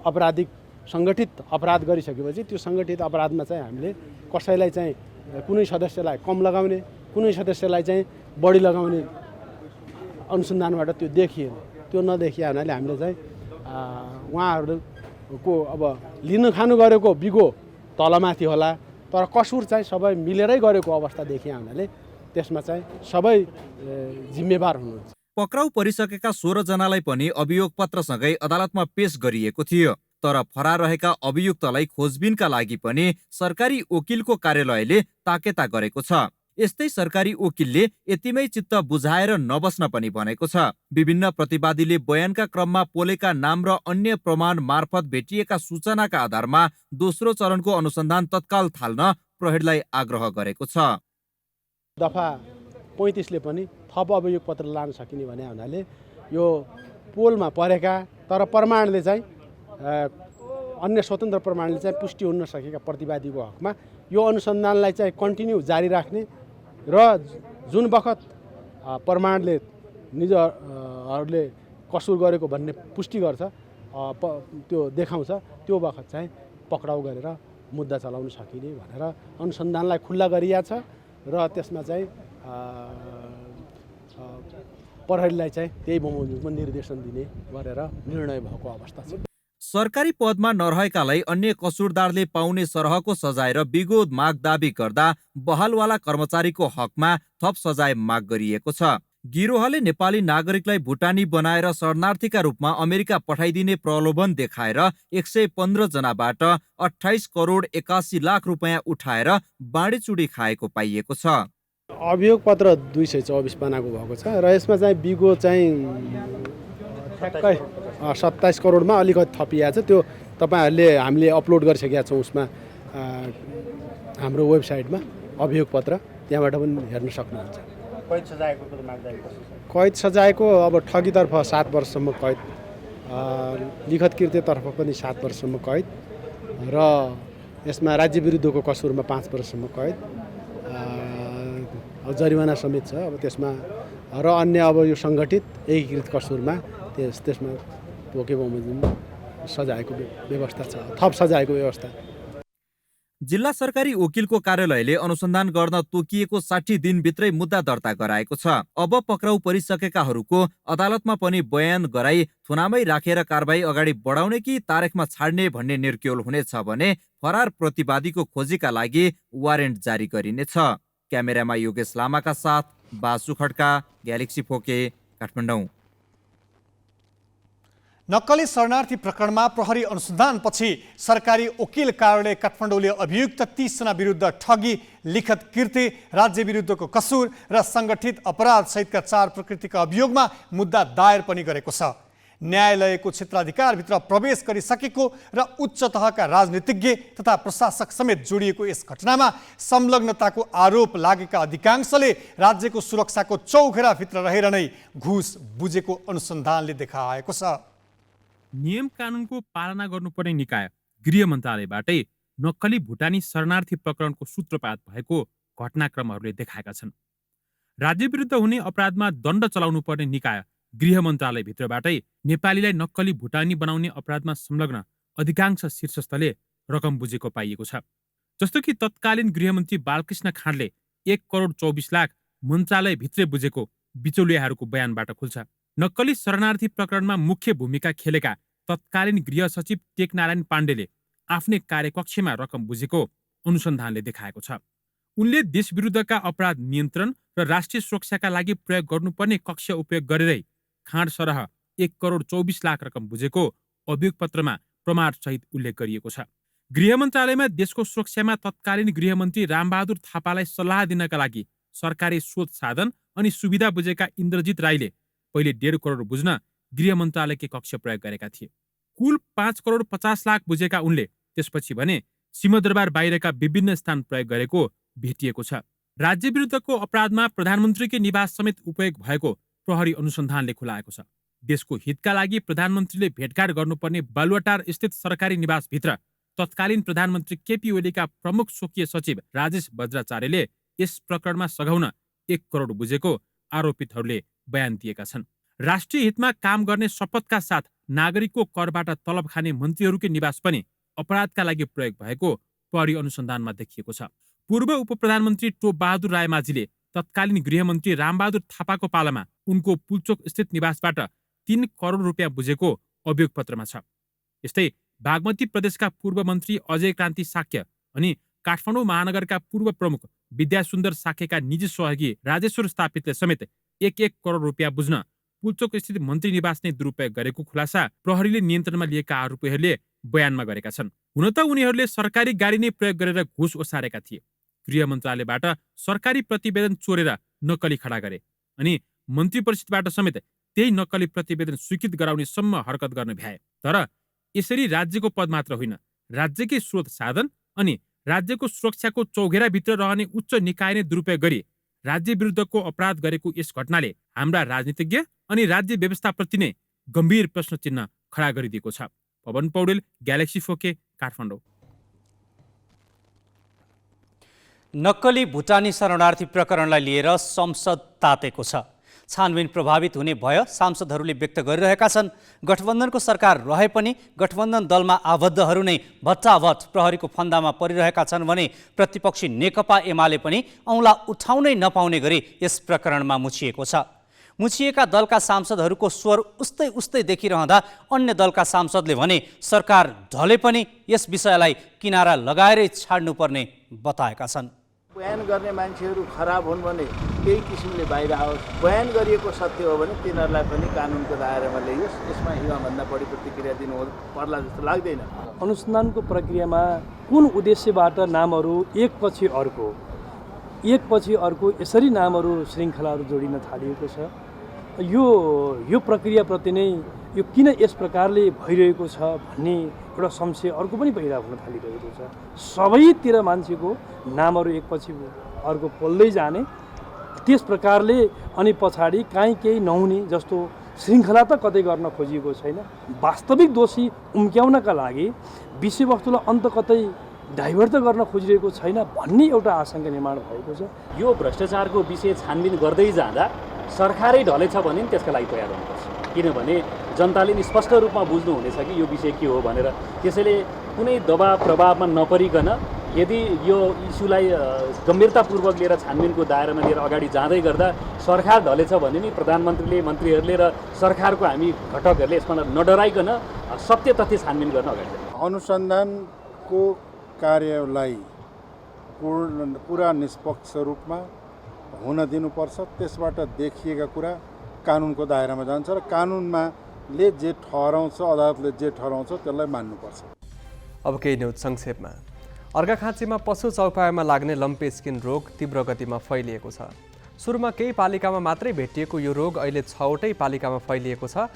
S14: अपराधिक सङ्गठित अपराध गरिसकेपछि त्यो सङ्गठित अपराधमा चाहिँ हामीले कसैलाई चाहिँ कुनै सदस्यलाई कम लगाउने, कुनै सदस्यलाई चाहिँ बढी लगाउने अनुसन्धानबाट त्यो देखिएन। त्यो नदेखिए हुनाले हामीले चाहिँ उहाँहरूको अब लिनु खानु गरेको बिगो तलमाथि होला, तर कसुर चाहिँ सबै मिलेरै गरेको अवस्था देखिए हुनाले त्यसमा चाहिँ सबै जिम्मेवार हुनुहुन्छ।
S13: पक्राउ परिसकेका 16 जनालाई पनि अभियोग पत्रसँगै अदालतमा पेश गरिएको थियो। तर फरार रहेका अभियुक्तलाई खोजबिनका लागि पनि सरकारी वकिलको कार्यालयले ताकेता गरेको छ। यस्तै सरकारी वकिलले यतिमै चित्त बुझाएर नबस्न पनि भनेको छ। विभिन्न प्रतिवादीले बयानका क्रममा पोलेका नाम र अन्य प्रमाण मार्फत भेटिएका सूचनाका आधारमा दोस्रो चरणको अनुसन्धान तत्काल थाल्न प्रहरीलाई आग्रह गरेको छ।
S14: दफा 35 ले पनि थप अभियोग पत्र लान सकिने भने हुनाले यो पोलमा परेका तर प्रमाणले चाहिँ अन्य स्वतन्त्र प्रमाणले चाहिँ पुष्टि हुन नसकेका प्रतिवादीको हकमा यो अनुसन्धानलाई चाहिँ कन्टिन्यू जारी राख्ने र जुन बखत प्रमाणले निजहरूले कसुर गरेको भन्ने पुष्टि गर्छ, त्यो देखाउँछ, त्यो बखत चाहिँ पक्राउ गरेर मुद्दा चलाउन सकिने भनेर अनुसन्धानलाई खुल्ला गरिया छ र त्यसमा चाहिँ प्रहरीलाई चाहिँ त्यही बमोजिमको निर्देशन दिने गरेर निर्णय भएको अवस्था छ।
S13: सरकारी पदमा नरहेकालाई अन्य कसुरदारले पाउने सरहको सजाय र बिगो माग दाबी गर्दा बहालवाला कर्मचारीको हकमा थप सजाय माग गरिएको छ। गिरोहले नेपाली नागरिकलाई भुटानी बनाएर शरणार्थीका रूपमा अमेरिका पठाइदिने प्रलोभन देखाएर 115 जनाबाट 28 करोड 81 लाख रुपियाँ उठाएर बाँडीचुडी खाएको पाइएको छ।
S14: अभियोग पत्र 224 पानाको भएको छ र यसमा चाहिँ बिगो चाहिँ 27 करोडमा अलिकति थपिएको छ। त्यो तपाईँहरूले हामीले अपलोड गरिसकेका छौँ उसमा हाम्रो वेबसाइटमा अभियोग पत्र, त्यहाँबाट पनि हेर्न सक्नुहुन्छ। कैद सजायको अब ठगीतर्फ 7 वर्षसम्म कैद, लिखत कृत्यतर्फ पनि 7 वर्षसम्म कैद र यसमा राज्य विरुद्धको कसुरमा 5 वर्षसम्म कैद, जरिवाना समेत छ। अब त्यसमा र अन्य अब यो सङ्गठित एकीकृत कसुरमा त्यसमा पोके बमोजिम सजायको व्यवस्था छ, थप सजायको व्यवस्था।
S13: जिल्ला सरकारी वकिलको कार्यालयले अनुसन्धान गर्न तोकिएको 60 दिनभित्रै मुद्दा दर्ता गराएको छ। अब पक्राउ परिसकेकाहरूको अदालतमा पनि बयान गराई थुनामै राखेर कारबाही अगाडि बढाउने कि तारिखमा छाड्ने भन्ने निर्क्योल हुनेछ भने फरार प्रतिवादीको खोजीका लागि वारेन्ट जारी गरिनेछ। क्यामेरामा योगेश लामाका साथ बासु खड्का, ग्यालेक्सी फोके, काठमाडौँ।
S2: नक्कली शरणार्थी प्रकरणमा प्रहरी अनुसन्धानपछि सरकारी वकिल कार्यालय काठमाडौँले अभियुक्त 30 जना विरुद्ध ठगी, लिखत कृत्य, राज्य विरुद्धको कसुर र सङ्गठित अपराध सहितका 4 प्रकृतिका अभियोगमा मुद्दा दायर पनि गरेको छ। न्यायालयको क्षेत्राधिकारभित्र प्रवेश गरिसकेको र उच्च तहका राजनीतिज्ञ तथा प्रशासक समेत जोडिएको यस घटनामा संलग्नताको आरोप लागेका अधिकांशले राज्यको सुरक्षाको चौघेराभित्र रहेर नै घुस बुझेको अनुसन्धानले देखाएको छ।
S15: नियम कानुनको पालना गर्नुपर्ने निकाय गृह मन्त्रालयबाटै नक्कली भुटानी शरणार्थी प्रकरणको सूत्रपात भएको घटनाक्रमहरूले देखाएका छन्। राज्य विरुद्ध हुने अपराधमा दण्ड चलाउनु पर्ने निकाय गृह मन्त्रालयभित्रबाटै नेपालीलाई नक्कली भुटानी बनाउने अपराधमा संलग्न अधिकांश शीर्षस्थले रकम बुझेको पाइएको छ। जस्तो कि तत्कालीन गृहमन्त्री बालकृष्ण खाँडले 1 करोड 24 लाख मन्त्रालयभित्रै बुझेको बिचौलियाहरूको बयानबाट खुल्छ। नक्कली शरणार्थी प्रकरणमा मुख्य भूमिका खेलेका तत्कालीन गृह सचिव टेकनारायण पाण्डेले आफ्नै कार्यकक्षमा रकम बुझेको अनुसन्धानले देखाएको छ। उनले देशविरुद्धका अपराध नियन्त्रण र राष्ट्रिय सुरक्षाका लागि प्रयोग गर्नुपर्ने कक्ष उपयोग गरेरै खाँड सरह 1 करोड 24 लाख रकम बुझेको अभियोग पत्रमा प्रमाणसहित उल्लेख गरिएको छ। गृह मन्त्रालयमा देशको सुरक्षामा तत्कालीन गृहमन्त्री रामबहादुर थापालाई सल्लाह दिनका लागि सरकारी स्रोत साधन अनि सुविधा बुझेका इन्द्रजित राईले पहिले 1.5 करोड बुझ्न गृह मन्त्रालयकै कक्ष प्रयोग गरेका थिए। कुल 5 करोड 50 लाख बुझेका उनले त्यसपछि भने सिंहदरबार बाहिरका विभिन्न स्थान प्रयोग गरेको भेटिएको छ। राज्य विरुद्धको अपराधमा प्रधानमन्त्रीकै निवास समेत उपयोग भएको प्रहरी अनुसन्धानले खुलाएको छ। देशको हितका लागि प्रधानमन्त्रीले भेटघाट गर्नुपर्ने बालुवाटार स्थित सरकारी निवासभित्र तत्कालीन प्रधानमन्त्री केपी ओलीका प्रमुख स्वकीय सचिव राजेश बज्राचार्यले यस प्रकरणमा सघाउन 1 करोड बुझेको आरोपितहरूले बयान दिएका छन्। राष्ट्रिय हितमा काम गर्ने शपथका साथ नागरिकको करबाट तलब खाने मन्त्रीहरूकै निवास पनि अपराधका लागि प्रयोग भएको प्रहरी अनुसन्धानमा देखिएको छ। पूर्व उपप्रधानमन्त्री टोप बहादुर रायमाझीले तत्कालीन गृहमन्त्री रामबहादुर थापाको पालामा उनको पुल्चोक स्थित निवासबाट 3 करोड रुपियाँ बुझेको अभियोग पत्रमा छ। यस्तै बागमती प्रदेशका पूर्व मन्त्री अजय क्रान्ति साक्य अनि काठमाडौँ महानगरका पूर्व प्रमुख विद्यासुन्दर साक्यका निजी सहयोगी राजेश्वर स्थापितले समेत 1 करोड रुपियाँ बुझ्न पुल्चोक स्थित मन्त्री निवास नै दुरुपयोग गरेको खुलासा प्रहरीले नियन्त्रणमा लिएका आरोपीहरूले बयानमा गरेका छन्। हुन त उनीहरूले सरकारी गाडी नै प्रयोग गरेर घुस ओसारेका थिए। गृह मन्त्रालयबाट सरकारी प्रतिवेदन चोरेर नक्कली खडा गरे अनि मन्त्री परिषदबाट समेत त्यही नक्कली प्रतिवेदन स्वीकृत गराउने सम्म हरकत गर्न भ्याए। तर यसरी राज्यको पद मात्र होइन, राज्यकै स्रोत साधन अनि राज्यको सुरक्षाको चौघेराभित्र रहने उच्च निकाय नै दुरुपयोग गरी राज्य विरुद्धको अपराध गरेको यस घटनाले हाम्रा राजनीतिज्ञ अनि राज्य व्यवस्थाप्रति नै गम्भीर प्रश्न चिन्ह खडा गरिदिएको छ। Pawan Paudel, galaxy 4K, Kathmandu.
S3: नक्कली भुटानी शरणार्थी प्रकरणलाई लिएर संसद तातेको छ। छानबिन प्रभावित हुने भय सांसदहरूले व्यक्त गरिरहेका छन्। गठबन्धनको सरकार रहे पनि गठबन्धन दलमा आबद्धहरू नै भट्टाभट प्रहरीको फन्दामा परिरहेका छन् भने प्रतिपक्षी नेकपा एमाले पनि औँला उठाउनै नपाउने गरी यस प्रकरणमा मुछिएको छ। मुछिएका दलका सांसदहरूको स्वर उस्तै उस्तै देखिरहँदा अन्य दलका सांसदले भने सरकार ढले पनि यस विषयलाई किनारा लगाएरै छाड्नुपर्ने बताएका छन्।
S16: बयान गर्ने मान्छेहरू खराब हुन् भने केही किसिमले बाहिर आओस्, बयान गरिएको सत्य हो भने तिनीहरूलाई पनि कानुनको दायरामा ल्याइयोस्। यसमा योभन्दा बढी प्रतिक्रिया दिनु पर्ला जस्तो लाग्दैन।
S17: अनुसन्धानको प्रक्रियामा कुन उद्देश्यबाट नामहरू एकपछि अर्को यसरी नामहरू श्रृङ्खलाहरू जोडिन थालिएको छ, यो प्रक्रियाप्रति नै यो किन यस प्रकारले भइरहेको छ भन्ने एउटा संशय अर्को पनि पैदा हुन थालिरहेको छ। सबैतिर मान्छेको नामहरू एकपछि अर्को पोल्दै जाने, त्यस प्रकारले अनि पछाडि काहीँ केही नहुने जस्तो श्रृङ्खला त कतै गर्न खोजिएको छैन। वास्तविक दोषी उम्क्याउनका लागि विषयवस्तुलाई अन्त कतै डाइभर्ट त गर्न खोजिरहेको छैन भन्ने एउटा आशंका निर्माण भएको छ।
S18: यो भ्रष्टाचारको विषय छानबिन गर्दै जाँदा सरकारै ढलेछ भने त्यसका लागि तयार हुनुपर्छ, किनभने जनताले नि स्पष्ट रूपमा बुझ्नुहुनेछ कि यो विषय के हो भनेर। त्यसैले कुनै दबाब प्रभावमा नपरिकन यदि यो इस्युलाई गम्भीरतापूर्वक लिएर छानबिनको दायरामा लिएर अगाडि जाँदै गर्दा सरकार ढलेछ भने नि प्रधानमन्त्रीले, मन्त्रीहरूले र सरकारको हामी घटकहरूले यसमा नडराइकन सत्य तथ्य छानबिन गर्न अगाडि जान्छ।
S19: अनुसन्धानको कार्यलाई पुरा निष्पक्ष रूपमा हुन दिनुपर्छ। त्यसबाट देखिएका कुरा कानुनको दायरामा जान्छ र कानुनमा ले जे ठहराउँछ, अदालतले जे ठहराउँछ त्यसलाई मान्नुपर्छ।
S4: अब केही न्युज संक्षेपमा। अर्घाखाँचीमा पशु चौपायामा लाग्ने लम्पी स्किन रोग तीव्र गतिमा फैलिएको छ। सुरुमा केही पालिकामा मात्रै भेटिएको यो रोग अहिले 6वटै पालिकामा फैलिएको छ।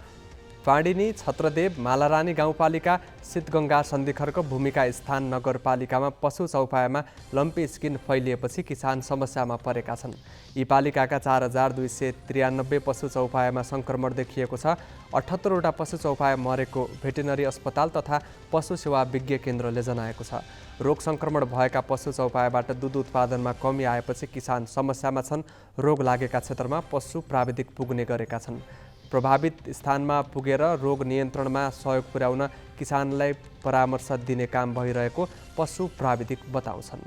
S4: पाडिनी, छत्रदेव, मालारानी गाउँपालिका, शीतगङ्गा, सन्धिखर्क, भूमिका स्थान नगरपालिकामा पशु चौपायामा लम्पी स्किन फैलिएपछि किसान समस्यामा परेका छन्। यी पालिकाका 4293 पशु चौपायामा सङ्क्रमण देखिएको छ। 78वटा पशु चौपाया मरेको भेटेनरी अस्पताल तथा पशु सेवा विज्ञ केन्द्रले जनाएको छ। रोग सङ्क्रमण भएका पशु चौपायाबाट दुध उत्पादनमा कमी आएपछि किसान समस्यामा छन्। रोग लागेका क्षेत्रमा पशु प्राविधिक पुग्ने गरेका छन्। प्रभावित स्थानमा पुगेर रोग नियन्त्रणमा सहयोग पुर्याउन किसानलाई परामर्श दिने काम भइरहेको पशु प्राविधिक बताउँछन्।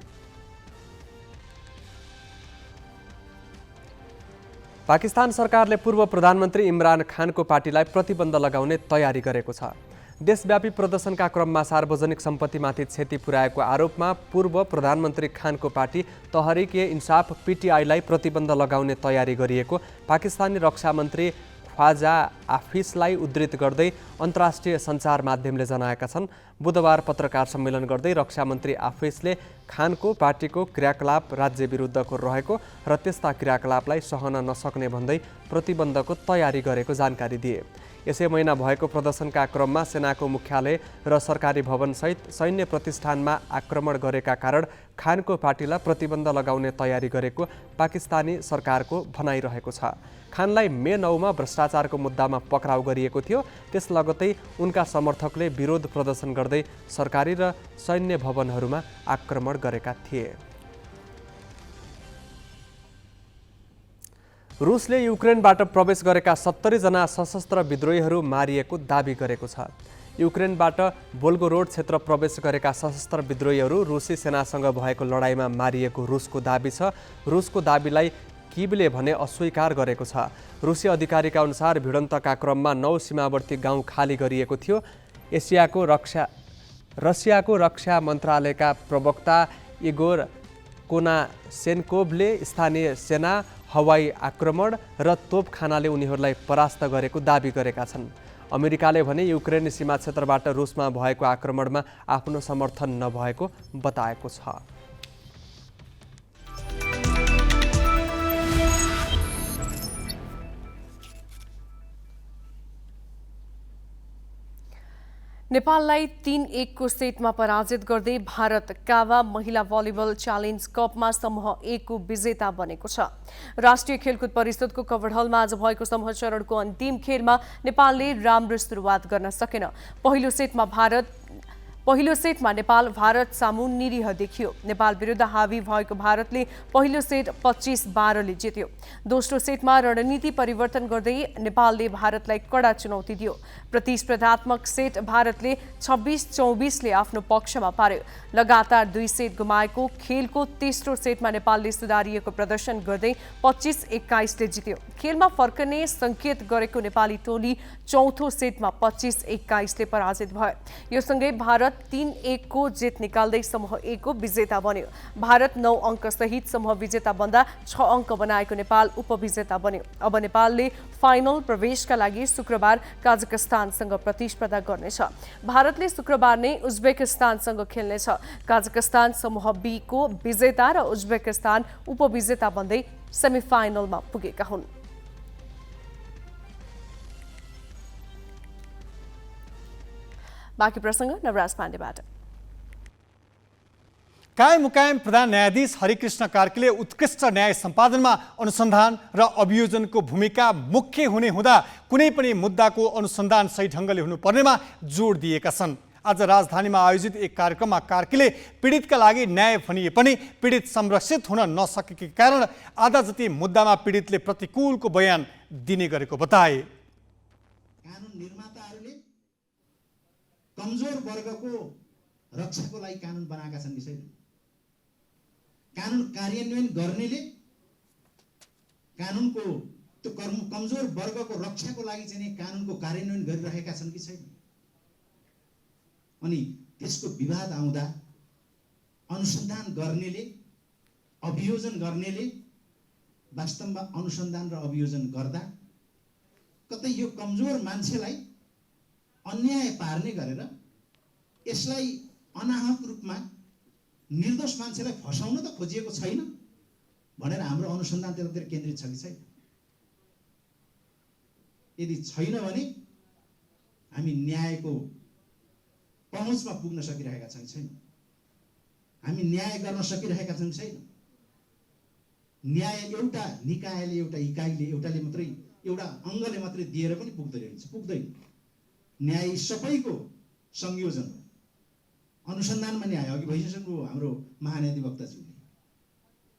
S4: पाकिस्तान सरकारले पूर्व प्रधानमन्त्री इमरान खानको पार्टीलाई प्रतिबन्ध लगाउने तयारी गरेको छ। देशव्यापी प्रदर्शनका क्रममा सार्वजनिक सम्पत्तिमाथि क्षति पुर्याएको आरोपमा पूर्व प्रधानमन्त्री खानको पार्टी तहरिक-ए-इन्साफ PTI लाई प्रतिबन्ध लगाउने तयारी गरिएको पाकिस्तानी रक्षा मन्त्री ख्वाजा आफिसलाई उद्धृत गर्दै अन्तर्राष्ट्रिय सञ्चार माध्यमले जनाएका छन्। बुधबार पत्रकार सम्मेलन गर्दै रक्षा मन्त्री आफिसले खानको पार्टीको क्रियाकलाप राज्य विरुद्धको रहेको र त्यस्ता क्रियाकलापलाई सहन नसक्ने भन्दै प्रतिबन्धको तयारी गरेको जानकारी दिए। यसै महिना भएको प्रदर्शनका क्रममा सेनाको मुख्यालय र सरकारी भवनसहित सैन्य प्रतिष्ठानमा आक्रमण गरेका कारण खानको पार्टीलाई प्रतिबन्ध लगाउने तयारी गरेको पाकिस्तानी सरकारको भनाइरहेको छ। खानलाई मे 9 भ्रष्टाचारको मुद्दामा पक्राउ गरिएको थियो। त्यस लगत्तै उनका समर्थकले विरोध प्रदर्शन गर्दै सरकारी र सैन्य भवनहरूमा आक्रमण गरेका थिए। रुसले युक्रेनबाट प्रवेश गरेका 70 जना सशस्त्र विद्रोहीहरू मारिएको दाबी गरेको छ। युक्रेनबाट बोल्गोरोड क्षेत्र प्रवेश गरेका सशस्त्र विद्रोहीहरू रुसी सेनासँग भएको लडाईँमा मारिएको रुसको दाबी छ। रुसको दाबीलाई किबले भने अस्वीकार गरेको छ। रुसी अधिकारीका अनुसार भिडन्तका क्रममा 9 सीमावर्ती गाउँ खाली गरिएको थियो। रसियाको रक्षा मन्त्रालयका प्रवक्ता इगोर कोनासेन्कोभले स्थानीय सेना, हवाई आक्रमण र तोपखानाले उनीहरूलाई परास्त गरेको दाबी गरेका छन्। अमेरिकाले भने युक्रेनी सीमा क्षेत्रबाट रुसमा भएको आक्रमणमा आफ्नो समर्थन नभएको बताएको छ।
S5: नेपाललाई 3-1 को सेटमा पराजित गर्दै भारत कावा महिला भलिबल च्यालेन्ज कपमा समूह 1 को विजेता बनेको छ। राष्ट्रिय खेलकुद परिषदको कवरहलमा आज भएको समूह चरणको अन्तिम खेलमा नेपालले राम्रो सुरुवात गर्न सकेन। पहिलो सेटमा नेपाल भारत सामु निरीह देखियो। नेपाल विरुद्ध हावी भएको भारतले पहिलो सेट 25-12 ले जित्यो। दोस्रो सेटमा रणनीति परिवर्तन गर्दै नेपालले भारतलाई कडा चुनौती दियो। प्रतिस्पर्धात्मक सेट भारतले 26-24 ले आफ्नो पक्षमा पार्यो। लगातार 2 सेट गुमाएको खेलको तेस्रो सेटमा नेपालले सुधारिएको प्रदर्शन गर्दै 25-21 ले जित्यो। खेलमा फर्कने संकेत गरेको नेपाली टोली चौथो सेटमा 25-21 ले पराजित भयो। यो सँगै भारत 3-1 को जित निकाल्दै समूह 1 को विजेता बन्यो। भारत 9 अङ्क सहित समूह विजेता बन्दा 6 अङ्क बनाएको नेपाल उपविजेता बन्यो। अब नेपालले फाइनल प्रवेशका लागि शुक्रबार काजाखस्तानसँग प्रतिस्पर्धा गर्नेछ। भारतले शुक्रबार नै उज्बेकिस्तानसँग खेल्नेछ। काजाखस्तान समूह बी को विजेता र उज्बेकिस्तान उपविजेता बन्दै सेमिफाइनलमा पुगेका हुन्। बाँकी प्रसङ्ग नवराज पाण्डेबाट।
S2: कायम मुकायम प्रधान न्यायाधीश हरिकृष्ण कार्कीले उत्कृष्ट न्याय सम्पादनमा अनुसन्धान र अभियोजनको भूमिका मुख्य हुने हुँदा कुनै पनि मुद्दाको अनुसन्धान सही ढङ्गले हुनुपर्नेमा जोड दिएका छन्। आज राजधानीमा आयोजित एक कार्यक्रममा कार्कीले पीडितका लागि न्याय भनिए पनि पीडित संरक्षित हुन नसकेका कारण आधा जति मुद्दामा पीडितले प्रतिकूलको बयान दिने गरेको बताए।
S20: कानुन निर्माताहरूले कमजोर वर्गको रक्षाको लागि कानुन बनाएका छन् कि छैन? कानुन कार्यान्वयन गर्नेले कानुनको त्यो कमजोर वर्गको रक्षाको लागि चाहिँ कानुनको कार्यान्वयन गरिरहेका छन् कि छैन? अनि त्यसको विवाद आउँदा अनुसन्धान गर्नेले, अभियोजन गर्नेले वास्तवमा अनुसन्धान र अभियोजन गर्दा कतै यो कमजोर मान्छेलाई अन्याय पार्ने गरेर यसलाई अनाहक रूपमा निर्दोष मान्छेलाई फसाउन त खोजिएको छैन भनेर हाम्रो अनुसन्धान त्यतातिर केन्द्रित छ कि छैन? यदि छैन भने हामी न्यायको पहुँचमा पुग्न सकिरहेका छौँ छैन? हामी न्याय गर्न सकिरहेका छौँ छैन? न्याय एउटा निकायले, एउटा इकाइले, एउटाले मात्रै, एउटा अङ्गले मात्रै दिएर पनि पुग्दैन। न्याय सबैको संयोजन हो। अनुसन्धानमा न्याय अघि भइसक्नु हाम्रो महान्यायाधिवक्ताज्यूले।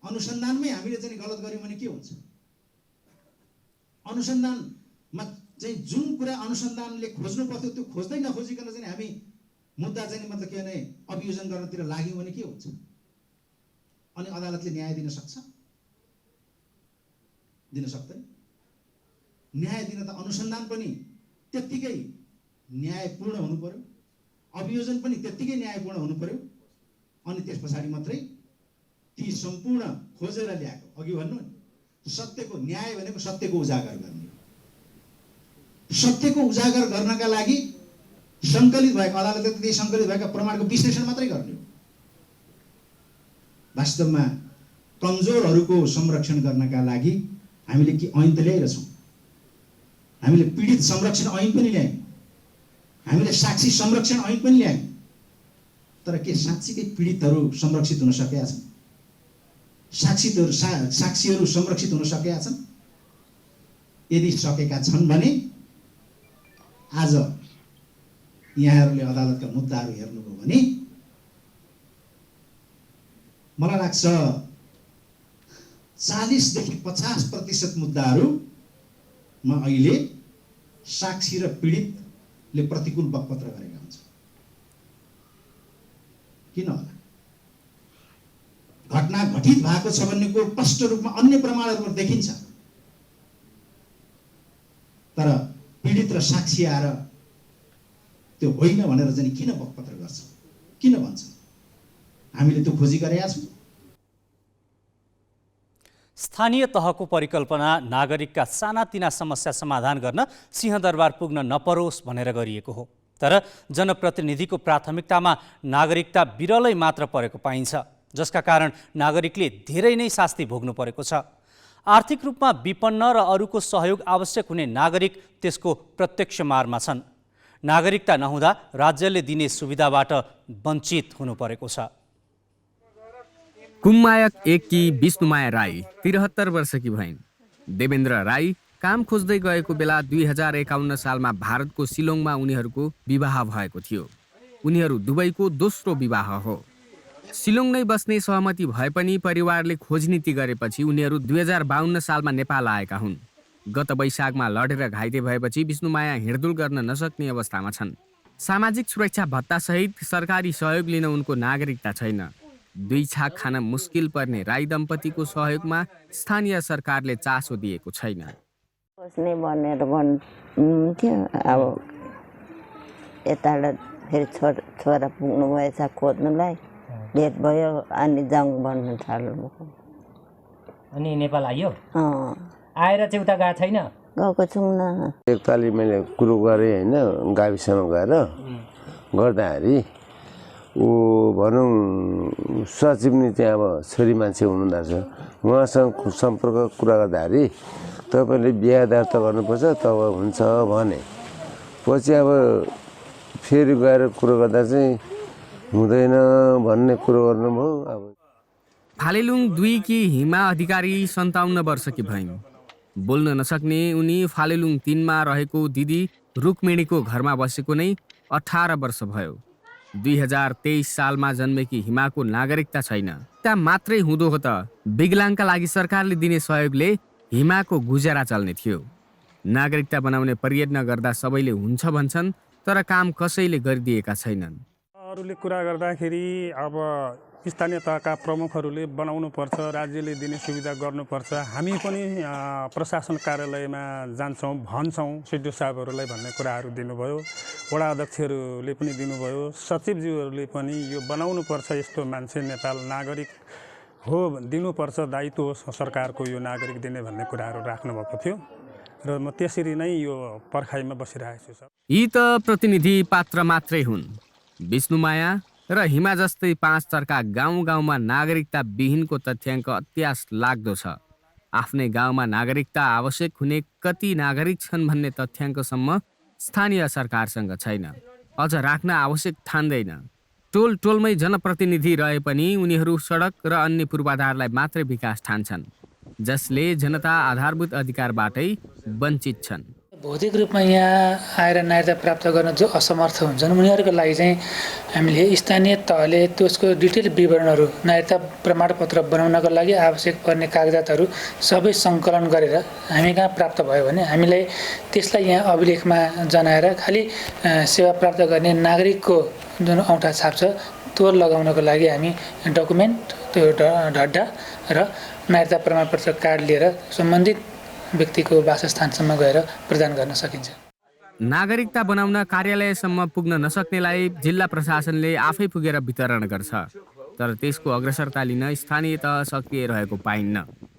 S20: अनुसन्धानमै हामीले चाहिँ गलत गर्यौँ भने के हुन्छ? अनुसन्धानमा चाहिँ जुन कुरा अनुसन्धानले खोज्नु पर्थ्यो त्यो खोज्दै नखोजिकन चाहिँ हामी मुद्दा चाहिँ मतलब के भने अभियोजन गर्नतिर लाग्यौँ भने के हुन्छ? अनि अदालतले न्याय दिन सक्छ? दिन सक्दैन। न्याय दिन त अनुसन्धान पनि त्यत्तिकै न्यायपूर्ण हुनु पर्यो, अभियोजन पनि त्यत्तिकै न्यायपूर्ण हुनु पर्यो। अनि त्यस पछाडि मात्रै ती सम्पूर्ण खोजेर ल्याएको, अघि भन्नु नि, सत्यको न्याय भनेको सत्यको उजागर गर्ने, सत्यको उजागर गर्नका लागि सङ्कलित भएको अदालतले त्यही सङ्कलित भएका प्रमाणको विश्लेषण मात्रै गर्ने हो। वास्तवमा कमजोरहरूको संरक्षण गर्नका लागि हामीले के ऐन त ल्याइरहेछौँ। हामीले पीडित संरक्षण ऐन पनि ल्यायौँ, हामीले साक्षी संरक्षण ऐन पनि ल्यायौँ। तर के साँच्चीकै पीडितहरू संरक्षित हुन सकेका छन्? साक्षीहरू संरक्षित हुन सकेका छन्? यदि सकेका छन् भने आज यहाँहरूले अदालतका मुद्दाहरू हेर्नुभयो भने मलाई लाग्छ 40 देखि 50% मुद्दाहरूमा अहिले साक्षी र पीडितले प्रतिकूल बकपत्र गरेका हुन्छ। किन होला? घटना घटित भएको छ भन्नेको स्पष्ट रूपमा अन्य प्रमाणहरूमा देखिन्छ, तर पीडित र साक्षी आएर त्यो होइन भनेर चाहिँ किन बकपत्र गर्छ, किन भन्छ? हामीले त्यो खोजी गरेका छौँ।
S3: स्थानीय तहको परिकल्पना नागरिकका सानातिना समस्या समाधान गर्न सिंहदरबार पुग्न नपरोस् भनेर गरिएको हो। तर जनप्रतिनिधिको प्राथमिकतामा नागरिकता बिरलै मात्र परेको पाइन्छ, जसका कारण नागरिकले धेरै नै शास्ति भोग्नु परेको छ। आर्थिक रूपमा विपन्न र अरूको सहयोग आवश्यक हुने नागरिक त्यसको प्रत्यक्ष मारमा छन्। नागरिकता नहुँदा राज्यले दिने सुविधाबाट वञ्चित हुनु परेको छ।
S21: कुम्मायक 1 की विष्णुमाया राई 73 वर्षकी भइन्। देवेन्द्र राई काम खोज्दै गएको बेला 2051 सालमा भारतको शिलोङमा उनीहरूको विवाह भएको थियो। उनीहरू दुवैको दोस्रो विवाह हो। शिलोङ नै बस्ने सहमति भए पनि परिवारले खोजनीति गरेपछि उनीहरू 2052 सालमा नेपाल आएका हुन्। गत वैशाखमा लडेर घाइते भएपछि विष्णुमाया हिँडडुल गर्न नसक्ने अवस्थामा छन्। सामाजिक सुरक्षा भत्तासहित सरकारी सहयोग लिन उनको नागरिकता छैन। 2 छाक खान मुस्किल पर्ने राई दम्पतिको सहयोगमा स्थानीय सरकारले चासो दिएको छैन।
S22: खोज्ने भनेर भन्थ्यो, अब यताबाट फेरि छोरा पुग्नु भएछ खोज्नुलाई, लेट भयो अनि जाउँ भन्नु थाल्नु।
S23: अनि नेपाल आयो? आएर चाहिँ उता गएको छैन?
S22: गएको छौँ न।
S24: एकतालि मैले कुरो गरेँ होइन, गाविसमा गएर गर्दाखेरि ऊ भनौँ सचिवनी चाहिँ अब छोरी मान्छे हुनुहुँदो रहेछ, उहाँसँग सम्पर्क कुरा गर्दाखेरि तपाईँले बिहा दर्ता गर्नुपर्छ, तब हुन्छ भने पछि अब फेरि गएर कुरो गर्दा चाहिँ हुँदैन भन्ने कुरो गर्नुभयो। अब
S21: फालेलुङ 2 की हिमा अधिकारी 57 वर्षकी भइन्। बोल्न नसक्ने उनी फालेलुङ 3 मा रहेको दिदी रुक्मिणीको घरमा बसेको नै 18 वर्ष भयो। 2023 सालमा जन्मेकी हिमाको नागरिकता छैन। त्यहाँ मात्रै हुँदो हो त विकलाङका लागि सरकारले दिने सहयोगले हिमाको गुजारा चल्ने थियो। नागरिकता बनाउने प्रयत्न गर्दा सबैले हुन्छ भन्छन्, तर काम कसैले गरिदिएका छैनन्।
S25: अरूले कुरा गर्दाखेरि अब स्थानीय तहका प्रमुखहरूले बनाउनु पर्छ, राज्यले दिने सुविधा गर्नुपर्छ। हामी पनि प्रशासन कार्यालयमा जान्छौँ, भन्छौँ, सिडिओ साहबहरूलाई भन्ने कुराहरू दिनुभयो, वडा अध्यक्षहरूले पनि दिनुभयो, सचिवज्यूहरूले पनि यो बनाउनुपर्छ, यस्तो मान्छे नेपाल नागरिक हो, दिनुपर्छ, दायित्व हो सरकारको यो नागरिक दिने भन्ने कुराहरू राख्नुभएको थियो र म त्यसरी नै यो पर्खाइमा बसिरहेको छु।
S21: यी त प्रतिनिधि पात्र मात्रै हुन्। विष्णुमाया र हिमा जस्तै 5 चर्का गाउँ-गाउँमा नागरिकता विहीनको तथ्याङ्क अत्यास लाग्दो छ। आफ्नै गाउँमा नागरिकता आवश्यक हुने कति नागरिक छन् भन्ने तथ्याङ्कसम्म स्थानीय सरकारसँग छैन, अझ राख्न आवश्यक ठान्दैन। टोलमै जनप्रतिनिधि रहे पनि उनीहरू सडक र अन्य पूर्वाधारलाई मात्रै विकास ठान्छन्, जसले जनता आधारभूत अधिकारबाटै वञ्चित छन्।
S26: भौतिक रूपमा यहाँ आएर नागरिकता प्राप्त गर्न जो असमर्थ हुन्छन् उनीहरूको लागि चाहिँ हामीले स्थानीय तहले त्यसको डिटेल विवरणहरू, नागरिकता प्रमाणपत्र बनाउनको लागि आवश्यक पर्ने कागजातहरू सबै सङ्कलन गरेर हामी कहाँ प्राप्त भयो भने हामीलाई त्यसलाई यहाँ अभिलेखमा जनाएर खालि सेवा प्राप्त गर्ने नागरिकको जुन औँठा छाप छ त्यो लगाउनको लागि हामी डकुमेन्ट, त्यो ढड्डा र नागरिकता प्रमाणपत्र कार्ड लिएर सम्बन्धित व्यक्तिको वासस्थानसम्म गएर प्रदान गर्न सकिन्छ।
S21: नागरिकता बनाउन कार्यालयसम्म पुग्न नसक्नेलाई जिल्ला प्रशासनले आफै पुगेर वितरण गर्छ, तर त्यसको अग्रसरता लिन स्थानीय तह सक्रिय रहेको पाइन्न।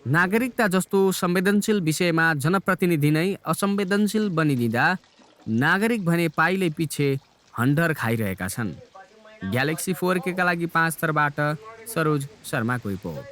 S21: नागरिकता जस्तो संवेदनशील विषयमा जनप्रतिनिधि नै असंवेदनशील बनिदिँदा नागरिक भने पाइले पछि हन्डर खाइरहेका छन्। ग्यालेक्सी 4K का लागि 5 थरबाट सरोज शर्माको रिपोर्ट।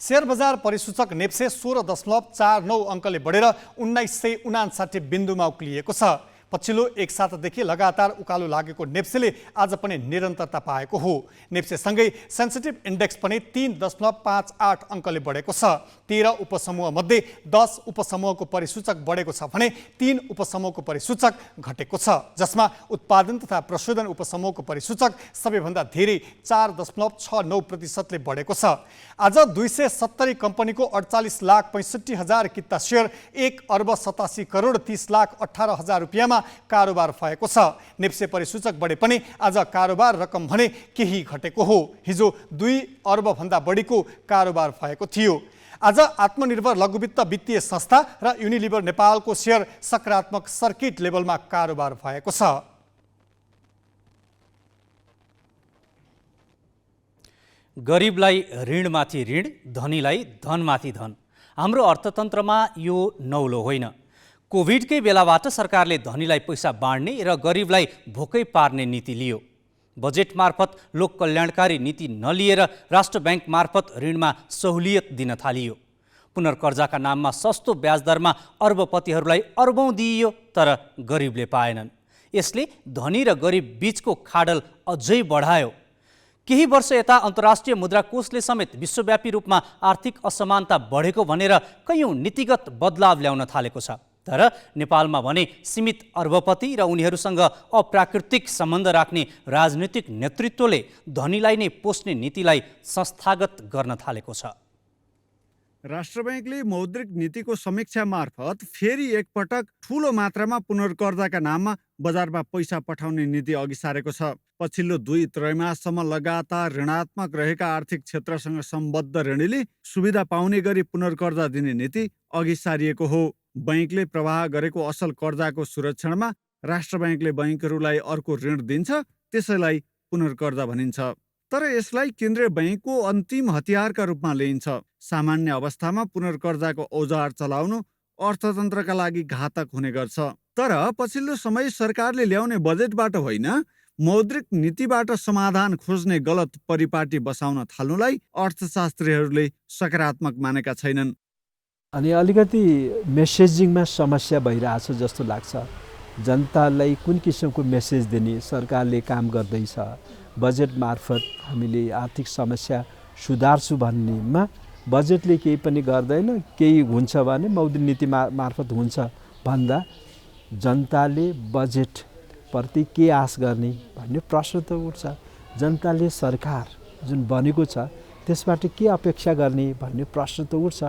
S2: शेयर बजार परिसूचक नेप्से 16.49 अङ्कले बढेर 1959 बिन्दुमा उक्लिएको छ। पछिल्लो एक सातादेखि लगातार उकालो लागेको नेप्सेले आज पनि निरन्तरता पाएको हो। नेप्सेसँगै सेन्सिटिभ इन्डेक्स पनि 3.58 अङ्कले बढेको छ। 13 उपसमूह मध्ये 10 उपसमूहको परिसूचक बढेको छ भने 3 उपसमूहको परिसूचक घटेको छ, जसमा उत्पादन तथा प्रशोधन उपसमूहको परिसूचक सबैभन्दा धेरै 4.69% बढेको छ। आज 270 कम्पनीको 48,65,000 किता शेयर 1,87,30,18,000 रुपियाँमा कारोबार भएको छ। नेप्से परिसूचक बढे पनि आज कारोबार रकम भने केही घटेको हो। हिजो 2 अर्ब भन्दा बढीको कारोबार भएको थियो। आज आत्मनिर्भर लघुवित्त वित्तीय संस्था र युनिलिभर नेपालको शेयर सकारात्मक सर्किट लेभलमा कारोबार भएको छ।
S3: गरिबलाई ऋणमाथि ऋण, धनीलाई धनमाथि धन। हाम्रो अर्थतन्त्रमा यो नौलो होइन। कोभिडकै बेलाबाट सरकारले धनीलाई पैसा बाँड्ने र गरिबलाई भोकै पार्ने नीति लियो। बजेट मार्फत लोक कल्याणकारी नीति नलिएर राष्ट्र ब्याङ्क मार्फत ऋणमा सहुलियत दिन थालियो। पुनर्कर्जाका नाममा सस्तो ब्याज दरमा अर्बपतिहरूलाई अर्बौं दिइयो, तर गरिबले पाएनन्। यसले धनी र गरिब बीचको खाडल अझै बढायो। केही वर्ष यता अन्तर्राष्ट्रिय मुद्रा कोषले समेत विश्वव्यापी रूपमा आर्थिक असमानता बढेको भनेर कैयौं नीतिगत बदलाव ल्याउन थालेको छ। तर नेपालमा भने सीमित अर्बपति र उनीहरूसँग अप्राकृतिक सम्बन्ध राख्ने राजनीतिक नेतृत्वले धनीलाई नै पोस्ने नीतिलाई संस्थागत गर्न थालेको छ।
S1: राष्ट्र ब्याङ्कले मौद्रिक नीतिको समीक्षा मार्फत फेरि एकपटक ठूलो मात्रामा पुनर्कर्जाका नाममा बजारमा पैसा पठाउने नीति अघि सारेको छ। पछिल्लो 2 त्रैमाससम्म लगातार ऋणात्मक रहेका आर्थिक क्षेत्रसँग सम्बद्ध ऋणीले सुविधा पाउने गरी पुनर्कर्जा दिने नीति अघि सारिएको हो। बैंकले प्रवाह गरेको असल कर्जाको सुरक्षणमा राष्ट्र ब्याङ्कले बैंकहरूलाई अर्को ऋण दिन्छ, त्यसैलाई पुनर्कर्जा भनिन्छ। तर यसलाई केन्द्रीय बैंकको अन्तिम हतियारका रूपमा लिइन्छ। सामान्य अवस्थामा पुनर्कर्जाको औजार चलाउनु अर्थतन्त्रका लागि घातक हुने गर्छ। तर पछिल्लो समय सरकारले ल्याउने बजेटबाट होइन, मौद्रिक नीतिबाट समाधान खोज्ने गलत परिपाटी बसाउन थाल्नुलाई अर्थशास्त्रीहरूले सकारात्मक मानेका छैनन्।
S6: अनि अलिकति मेसेजिङमा समस्या भइरहेछ जस्तो लाग्छ। जनतालाई कुन किसिमको मेसेज दिने सरकारले काम गर्दैछ, बजेट मार्फत हामीले आर्थिक समस्या सुधार्छु भन्नेमा बजेटले केही पनि गर्दैन। केही हुन्छ भने मौद्रिक नीति मार्फत हुन्छ भन्दा जनताले बजेटप्रति के आश गर्ने भन्ने प्रश्न त उठ्छ। जनताले सरकार जुन बनेको छ त्यसबाट के अपेक्षा गर्ने भन्ने प्रश्न त उठ्छ।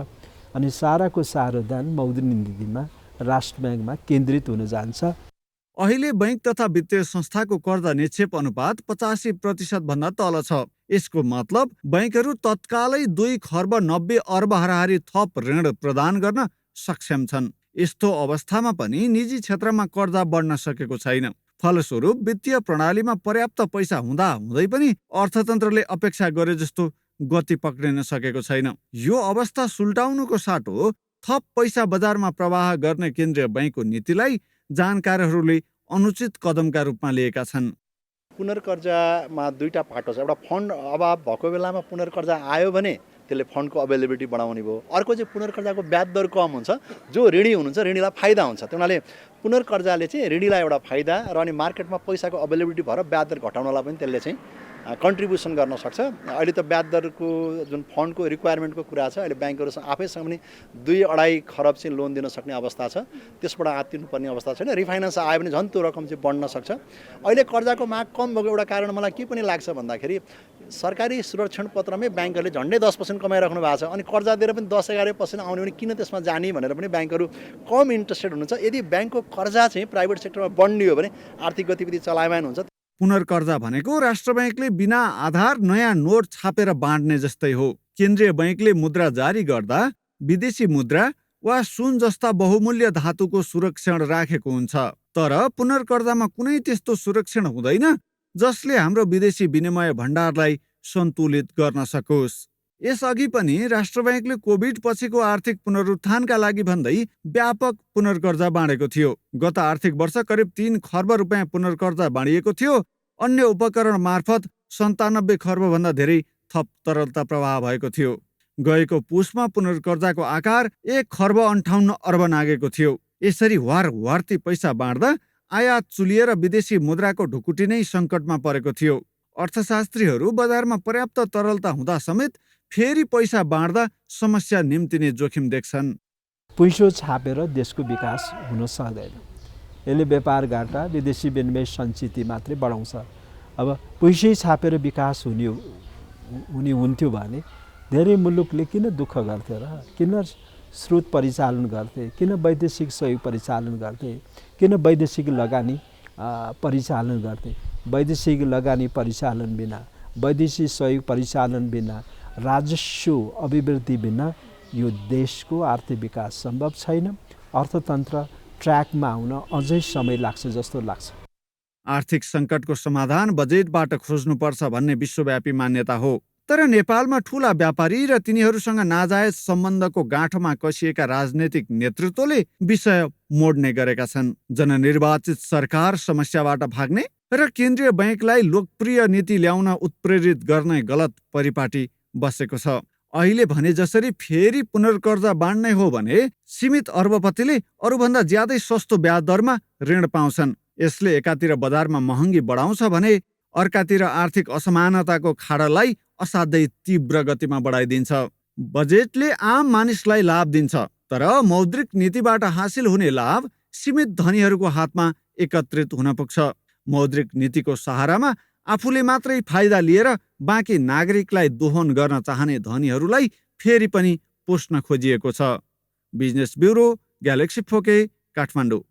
S6: अनि साराको सारो ध्यान मौद्रिक नीतिमा राष्ट्र ब्याङ्कमा केन्द्रित हुन जान्छ।
S1: अहिले बैंक तथा वित्तीय संस्थाको कर्जा निक्षेप अनुपात 85% भन्दा तल छ। यसको मतलब बैंकहरू तत्कालै 2 खर्ब 90 अर्ब हाराहारी थप ऋण प्रदान गर्न सक्षम छन्। यस्तो अवस्थामा पनि निजी क्षेत्रमा कर्जा बढ्न सकेको छैन। फलस्वरूप वित्तीय प्रणालीमा पर्याप्त पैसा हुँदा हुँदै पनि अर्थतन्त्रले अपेक्षा गरे जस्तो गति पक्रिन सकेको छैन। यो अवस्था सुल्टाउनुको साटो थप पैसा बजारमा प्रवाह गर्ने केन्द्रीय बैंकको नीतिलाई जानकारहरूले अनुचित कदमका रूपमा लिएका छन्।
S8: पुनर्कर्जामा 2टा पाटो छ। एउटा फन्ड अभाव भएको बेलामा पुनर्कर्जा आयो भने त्यसले फन्डको अवेलेबिलिटी बढाउने भयो। अर्को चाहिँ पुनर्कर्जाको ब्याज दर कम हुन्छ, जो ऋणी हुनुहुन्छ ऋणीलाई फाइदा हुन्छ। त्यो हुनाले पुनर्कर्जाले चाहिँ ऋणीलाई एउटा फाइदा र अनि मार्केटमा पैसाको अवेलेबिलिटी भएर ब्याज दर घटाउनलाई पनि त्यसले चाहिँ कन्ट्रिब्युसन गर्न सक्छ। अहिले त ब्याज दरको जुन फन्डको रिक्वायरमेन्टको कुरा छ, अहिले ब्याङ्कहरूसँग आफैसँग पनि 2-2.5 खरब चाहिँ लोन दिन सक्ने अवस्था छ। त्यसबाट आत्तिनुपर्ने अवस्था छैन। रिफाइनेन्स आयो भने झन् त्यो रकम चाहिँ बढ्न सक्छ। अहिले कर्जाको माग कम भएको एउटा कारण मलाई के पनि लाग्छ भन्दाखेरि सरकारी सुरक्षण पत्रमै ब्याङ्कहरूले झन्डै 10% कमाइराख्नु भएको छ। अनि कर्जा दिएर पनि 10-11% आउने भने किन त्यसमा जाने भनेर पनि ब्याङ्कहरू कम इन्ट्रेस्टेड हुनुहुन्छ। यदि ब्याङ्कको कर्जा चाहिँ प्राइभेट सेक्टरमा बढ्ने हो भने आर्थिक गतिविधि चलायमान हुन्छ।
S1: पुनर्कर्जा भनेको राष्ट्र ब्याङ्कले बिना आधार नयाँ नोट छापेर बाँड्ने जस्तै हो। केन्द्रीय बैंकले मुद्रा जारी गर्दा विदेशी मुद्रा वा सुन जस्ता बहुमूल्य धातुको सुरक्षण राखेको हुन्छ। तर पुनर्कर्जामा कुनै त्यस्तो सुरक्षण हुँदैन जसले हाम्रो विदेशी विनिमय भण्डारलाई सन्तुलित गर्न सकोस्। यसअघि पनि राष्ट्र बैंकले कोभिड पछिको आर्थिक पुनरुत्थानका लागि भन्दै व्यापक पुनर्कर्जा बाँडेको थियो। गत आर्थिक वर्ष करिब 3 खर्ब रुपियाँ पुनर्कर्जा बाँडिएको थियो। अन्य उपकरण मार्फत 97 खर्बभन्दा धेरै थप तरलता प्रवाह भएको थियो। गएको पुसमा पुनर्कर्जाको आकार 1 खर्ब 58 अर्ब नागेको थियो। यसरी वारती पैसा बाँड्दा आयात चुलिएर विदेशी मुद्राको ढुकुटी नै सङ्कटमा परेको थियो। अर्थशास्त्रीहरू बजारमा पर्याप्त तरलता हुँदा समेत फेरि पैसा बाँड्दा समस्या निम्तिने जोखिम देख्छन्।
S6: पैसो छापेर देशको विकास हुन सक्दैन। यसले व्यापार घाटा विदेशी विनिमय सञ्चित मात्रै बढाउँछ। अब पैसै छापेर विकास हुन्थ्यो भने धेरै मुलुकले किन दुःख गर्थे र किन स्रोत परिचालन गर्थे, किन वैदेशिक सहयोग परिचालन गर्थे, किन वैदेशिक लगानी परिचालन गर्थे। वैदेशिक लगानी परिचालन बिना, वैदेशिक सहयोग परिचालन बिना, राजस्व अभिवृद्धि बिना यो देशको आर्थिक विकास सम्भव छैन। अर्थतन्त्र ट्र्याकमा आउन अझै समय लाग्छ जस्तो लाग्छ।
S1: आर्थिक सङ्कटको समाधान बजेटबाट खोज्नुपर्छ भन्ने विश्वव्यापी मान्यता हो। तर नेपालमा ठूला व्यापारी र तिनीहरूसँग नाजायज सम्बन्धको गाँठोमा कसिएका राजनैतिक नेतृत्वले विषय मोड्ने गरेका छन्। जननिर्वाचित सरकार समस्याबाट भाग्ने र केन्द्रीय बैंकलाई लोकप्रिय नीति ल्याउन उत्प्रेरित गर्ने गलत परिपाटी बसेको छ। अहिले भने जसरी फेरि पुनर्कर्जा बाँड्ने हो भने सीमित अर्बपतिले अरूभन्दा ज्यादै सस्तो ब्याज दरमा ऋण पाउँछन्। यसले एकातिर बजारमा महँगी बढाउँछ भने अर्कातिर आर्थिक असमानताको खाडललाई असाध्यै तीव्र गतिमा बढाइदिन्छ। बजेटले आम मानिसलाई लाभ दिन्छ, तर मौद्रिक नीतिबाट हासिल हुने लाभ सीमित धनीहरूको हातमा एकत्रित हुन पुग्छ। मौद्रिक नीतिको सहारामा आफूले मात्रै फाइदा लिएर बाँकी नागरिकलाई दोहन गर्न चाहने धनीहरूलाई फेरि पनि पोस्न खोजिएको छ। Business bureau, galaxy four K, Kathmandu.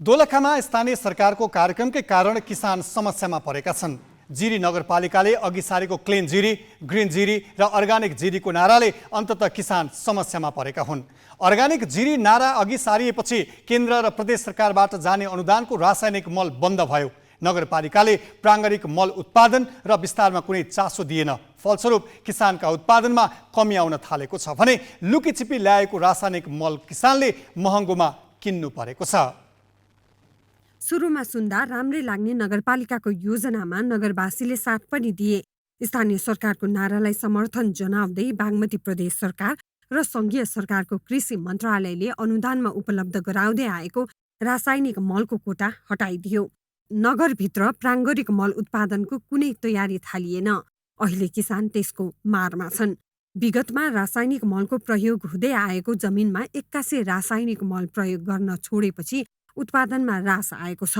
S2: दोलखामा स्थानीय सरकारको कार्यक्रमकै कारण किसान समस्यामा परेका छन्। जिरी नगरपालिकाले अघि सारेको क्लिन जिरी, ग्रिन जिरी र अर्गानिक जिरीको नाराले अन्ततः किसान समस्यामा परेका हुन्। अर्गानिक जिरी नारा अघि सारिएपछि केन्द्र र प्रदेश सरकारबाट जाने अनुदानको रासायनिक मल बन्द भयो। नगरपालिकाले प्राङ्गारिक मल उत्पादन र विस्तारमा कुनै चासो दिएन। फलस्वरूप किसानका उत्पादनमा कमी आउन थालेको छ भने लुकीछिपी ल्याएको रासायनिक मल किसानले महँगोमा किन्नु परेको छ।
S7: सुरुमा सुन्दा राम्रै लाग्ने नगरपालिकाको योजनामा नगरवासीले साथ पनि दिए। स्थानीय सरकारको नारालाई समर्थन जनाउँदै बागमती प्रदेश सरकार र सङ्घीय सरकारको कृषि मन्त्रालयले अनुदानमा उपलब्ध गराउँदै आएको रासायनिक मलको कोटा हटाइदियो। नगरभित्र प्राङ्गारिक मल उत्पादनको कुनै तयारी थालिएन। अहिले किसान त्यसको मारमा छन्। विगतमा रासायनिक मलको प्रयोग हुँदै आएको जमिनमा 81 रासायनिक मल प्रयोग गर्न छोडेपछि उत्पादनमा ह्रास आएको छ।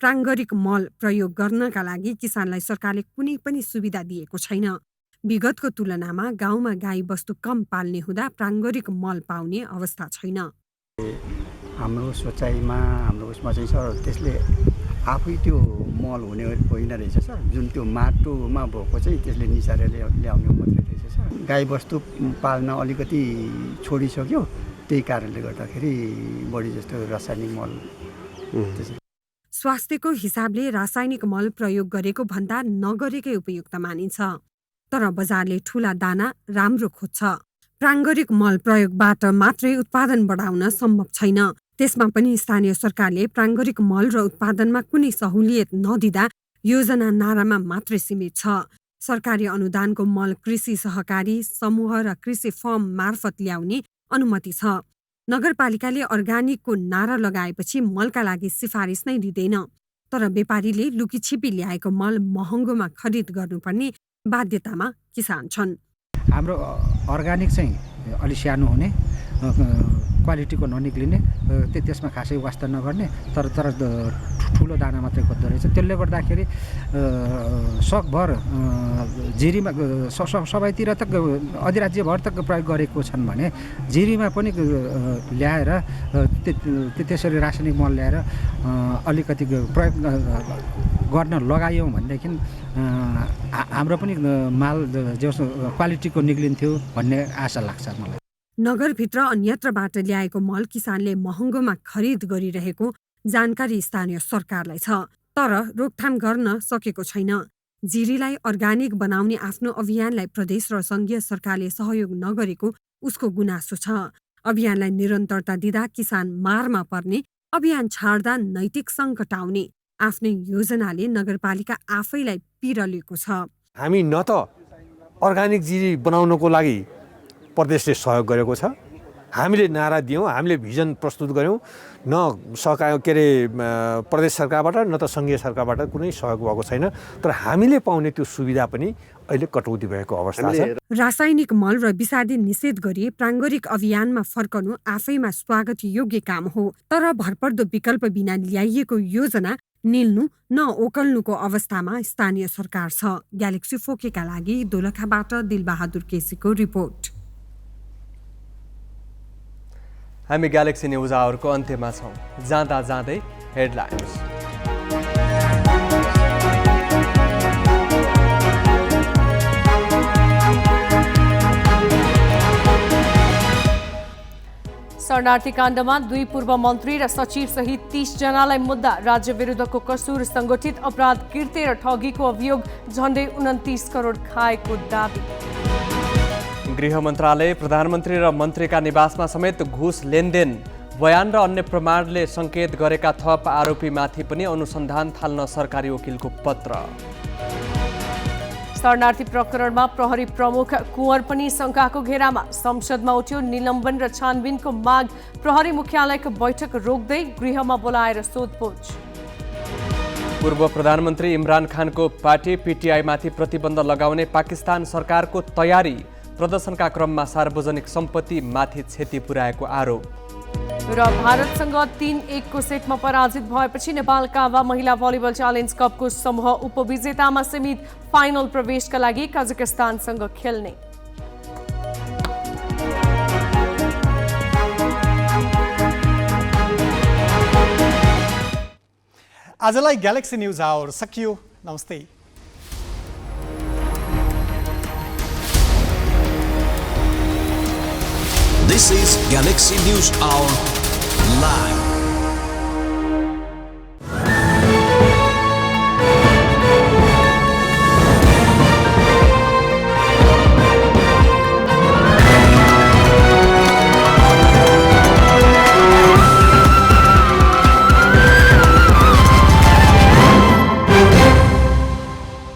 S7: प्राङ्गारिक मल प्रयोग गर्नका लागि किसानलाई सरकारले कुनै पनि सुविधा दिएको छैन। विगतको तुलनामा गाउँमा गाई बस्तु कम पाल्ने हुँदा प्राङ्गारिक मल पाउने अवस्था छैन।
S9: हाम्रो सोचाइमा हाम्रो उसमा चाहिँ सर त्यसले आफै त्यो मल हुने होइन रहेछ सर। जुन त्यो माटोमा भएको चाहिँ त्यसले निसारेर ल्याउने मात्रै रहेछ सर। गाई बस्तु पाल्न अलिकति छोडिसक्यो, त्यही कारणले गर्दाखेरि बढी जस्तो रासायनिक मल।
S7: स्वास्थ्यको हिसाबले रासायनिक मल प्रयोग गरेको भन्दा नगरेकै उपयुक्त मानिन्छ। तर बजारले ठूला दाना राम्रो खोज्छ। प्राङ्गारिक मल प्रयोगबाट मात्रै उत्पादन बढाउन सम्भव छैन। त्यसमा पनि स्थानीय सरकारले प्राङ्गारिक मल र उत्पादनमा कुनै सहुलियत नदिँदा योजना नारामा मात्रै सीमित छ। सरकारी अनुदानको मल कृषि सहकारी समूह र कृषि फर्म मार्फत ल्याउने अनुमति छ। नगरपालिकाले अर्गानिकको नारा लगाएपछि मलका लागि सिफारिस नै दिँदैन। तर व्यापारीले लुकीछिपी ल्याएको मल महँगोमा खरिद गर्नुपर्ने बाध्यतामा किसान छन्।
S10: हाम्रो अर्गानिक चाहिँ अलि सानो हुने, क्वालिटीको ननिक्लिने, त्यसमा खासै वास्ता नगर्ने, तर ठुलो दाना मात्रै खोज्दो रहेछ। त्यसले गर्दाखेरि सकभर जिरीमा सबैतिर त अधिराज्यभर त प्रयोग गरेको छन् भने जिरीमा पनि ल्याएर त्यसरी रासायनिक मल ल्याएर अलिकति प्रयोग गर्न लगायौँ भनेदेखि हाम्रो पनि माल जो क्वालिटीको निक्लिन्थ्यो भन्ने आशा लाग्छ मलाई।
S7: नगरभित्र अन्यत्रबाट ल्याएको मल किसानले महँगोमा खरिद गरिरहेको जानकारी स्थानीय सरकारलाई छ, तर रोकथाम गर्न सकेको छैन। जिरीलाई अर्गानिक बनाउने आफ्नो अभियानलाई प्रदेश र सङ्घीय सरकारले सहयोग नगरेको उसको गुनासो छ। अभियानलाई निरन्तरता दिँदा किसान मारमा पर्ने, अभियान छाड्दा नैतिक सङ्कट आउने आफ्नै योजनाले नगरपालिका आफैलाई पिरलेको छ।
S11: हामी न त अर्गानिक जिरी बनाउनको लागि प्रदेशले सहयोग गरेको छ, हामीले नारा दियौँ, हामीले भिजन प्रस्तुत गऱ्यौँ, न सरकार प्रदेश सरकारबाट न त सङ्घीय सरकारबाट कुनै सहयोग भएको छैन। तर हामीले पाउने त्यो सुविधा पनि अहिले कटौती भएको अवस्था छ।
S7: रासायनिक मल र विषादी निषेध गरी प्राङ्गरिक अभियानमा फर्कनु आफैमा स्वागत योग्य काम हो, तर भरपर्दो विकल्प बिना ल्याइएको योजना निल्नु न ओकल्नुको अवस्थामा स्थानीय सरकार छ। ग्यालेक्सी फोकेका लागि दोलखाबाट दिलबहादुर केसीको रिपोर्ट।
S4: हामी ग्यालेक्सी न्युज आवरको अन्त्यमा छौँ। जाँदा जाँदै हेडलाइन्स।
S5: शरणार्थी काण्डमा 2 पूर्व मन्त्री र सचिव सहित 30 जनालाई मुद्दा, राज्य विरुद्धको कसुर, संगठित अपराध, किर्ते र ठगीको अभियोग, झण्डै 29 करोड खाएको दाबी।
S4: गृह मन्त्रालय प्रधानमन्त्री र मन्त्रीका निवासमा समेत घुस लेनदेन, बयान र अन्य प्रमाणले सङ्केत गरेका थप आरोपीमाथि पनि अनुसन्धान थाल्न सरकारी वकिलको पत्र।
S5: शरणार्थी प्रकरणमा प्रहरी प्रमुख कुँवर पनि शङ्काको घेरामा, संसदमा उठ्यो निलम्बन र छानबिनको माग, प्रहरी मुख्यालयको बैठक रोक्दै गृहमा बोलाएर सोधपुछ।
S4: पूर्व प्रधानमन्त्री इमरान खानको पार्टी पिटिआईमाथि प्रतिबन्ध लगाउने पाकिस्तान सरकारको तयारी, प्रदर्शनका क्रममा सार्वजनिक सम्पत्तिमाथि क्षति पुर्याएको आरोप।
S5: र भारतसँग 3-1 को सेटमा पराजित भएपछि नेपाल काभा महिला भलिबल च्यालेन्ज कपको समूह उपविजेतामा सीमित, फाइनल प्रवेशका लागि कजाकिस्तानसँग खेल्ने।
S2: आजलाई ग्यालेक्सी न्युज आवर सकियो। नमस्ते।
S12: This is Galaxy News Hour Live.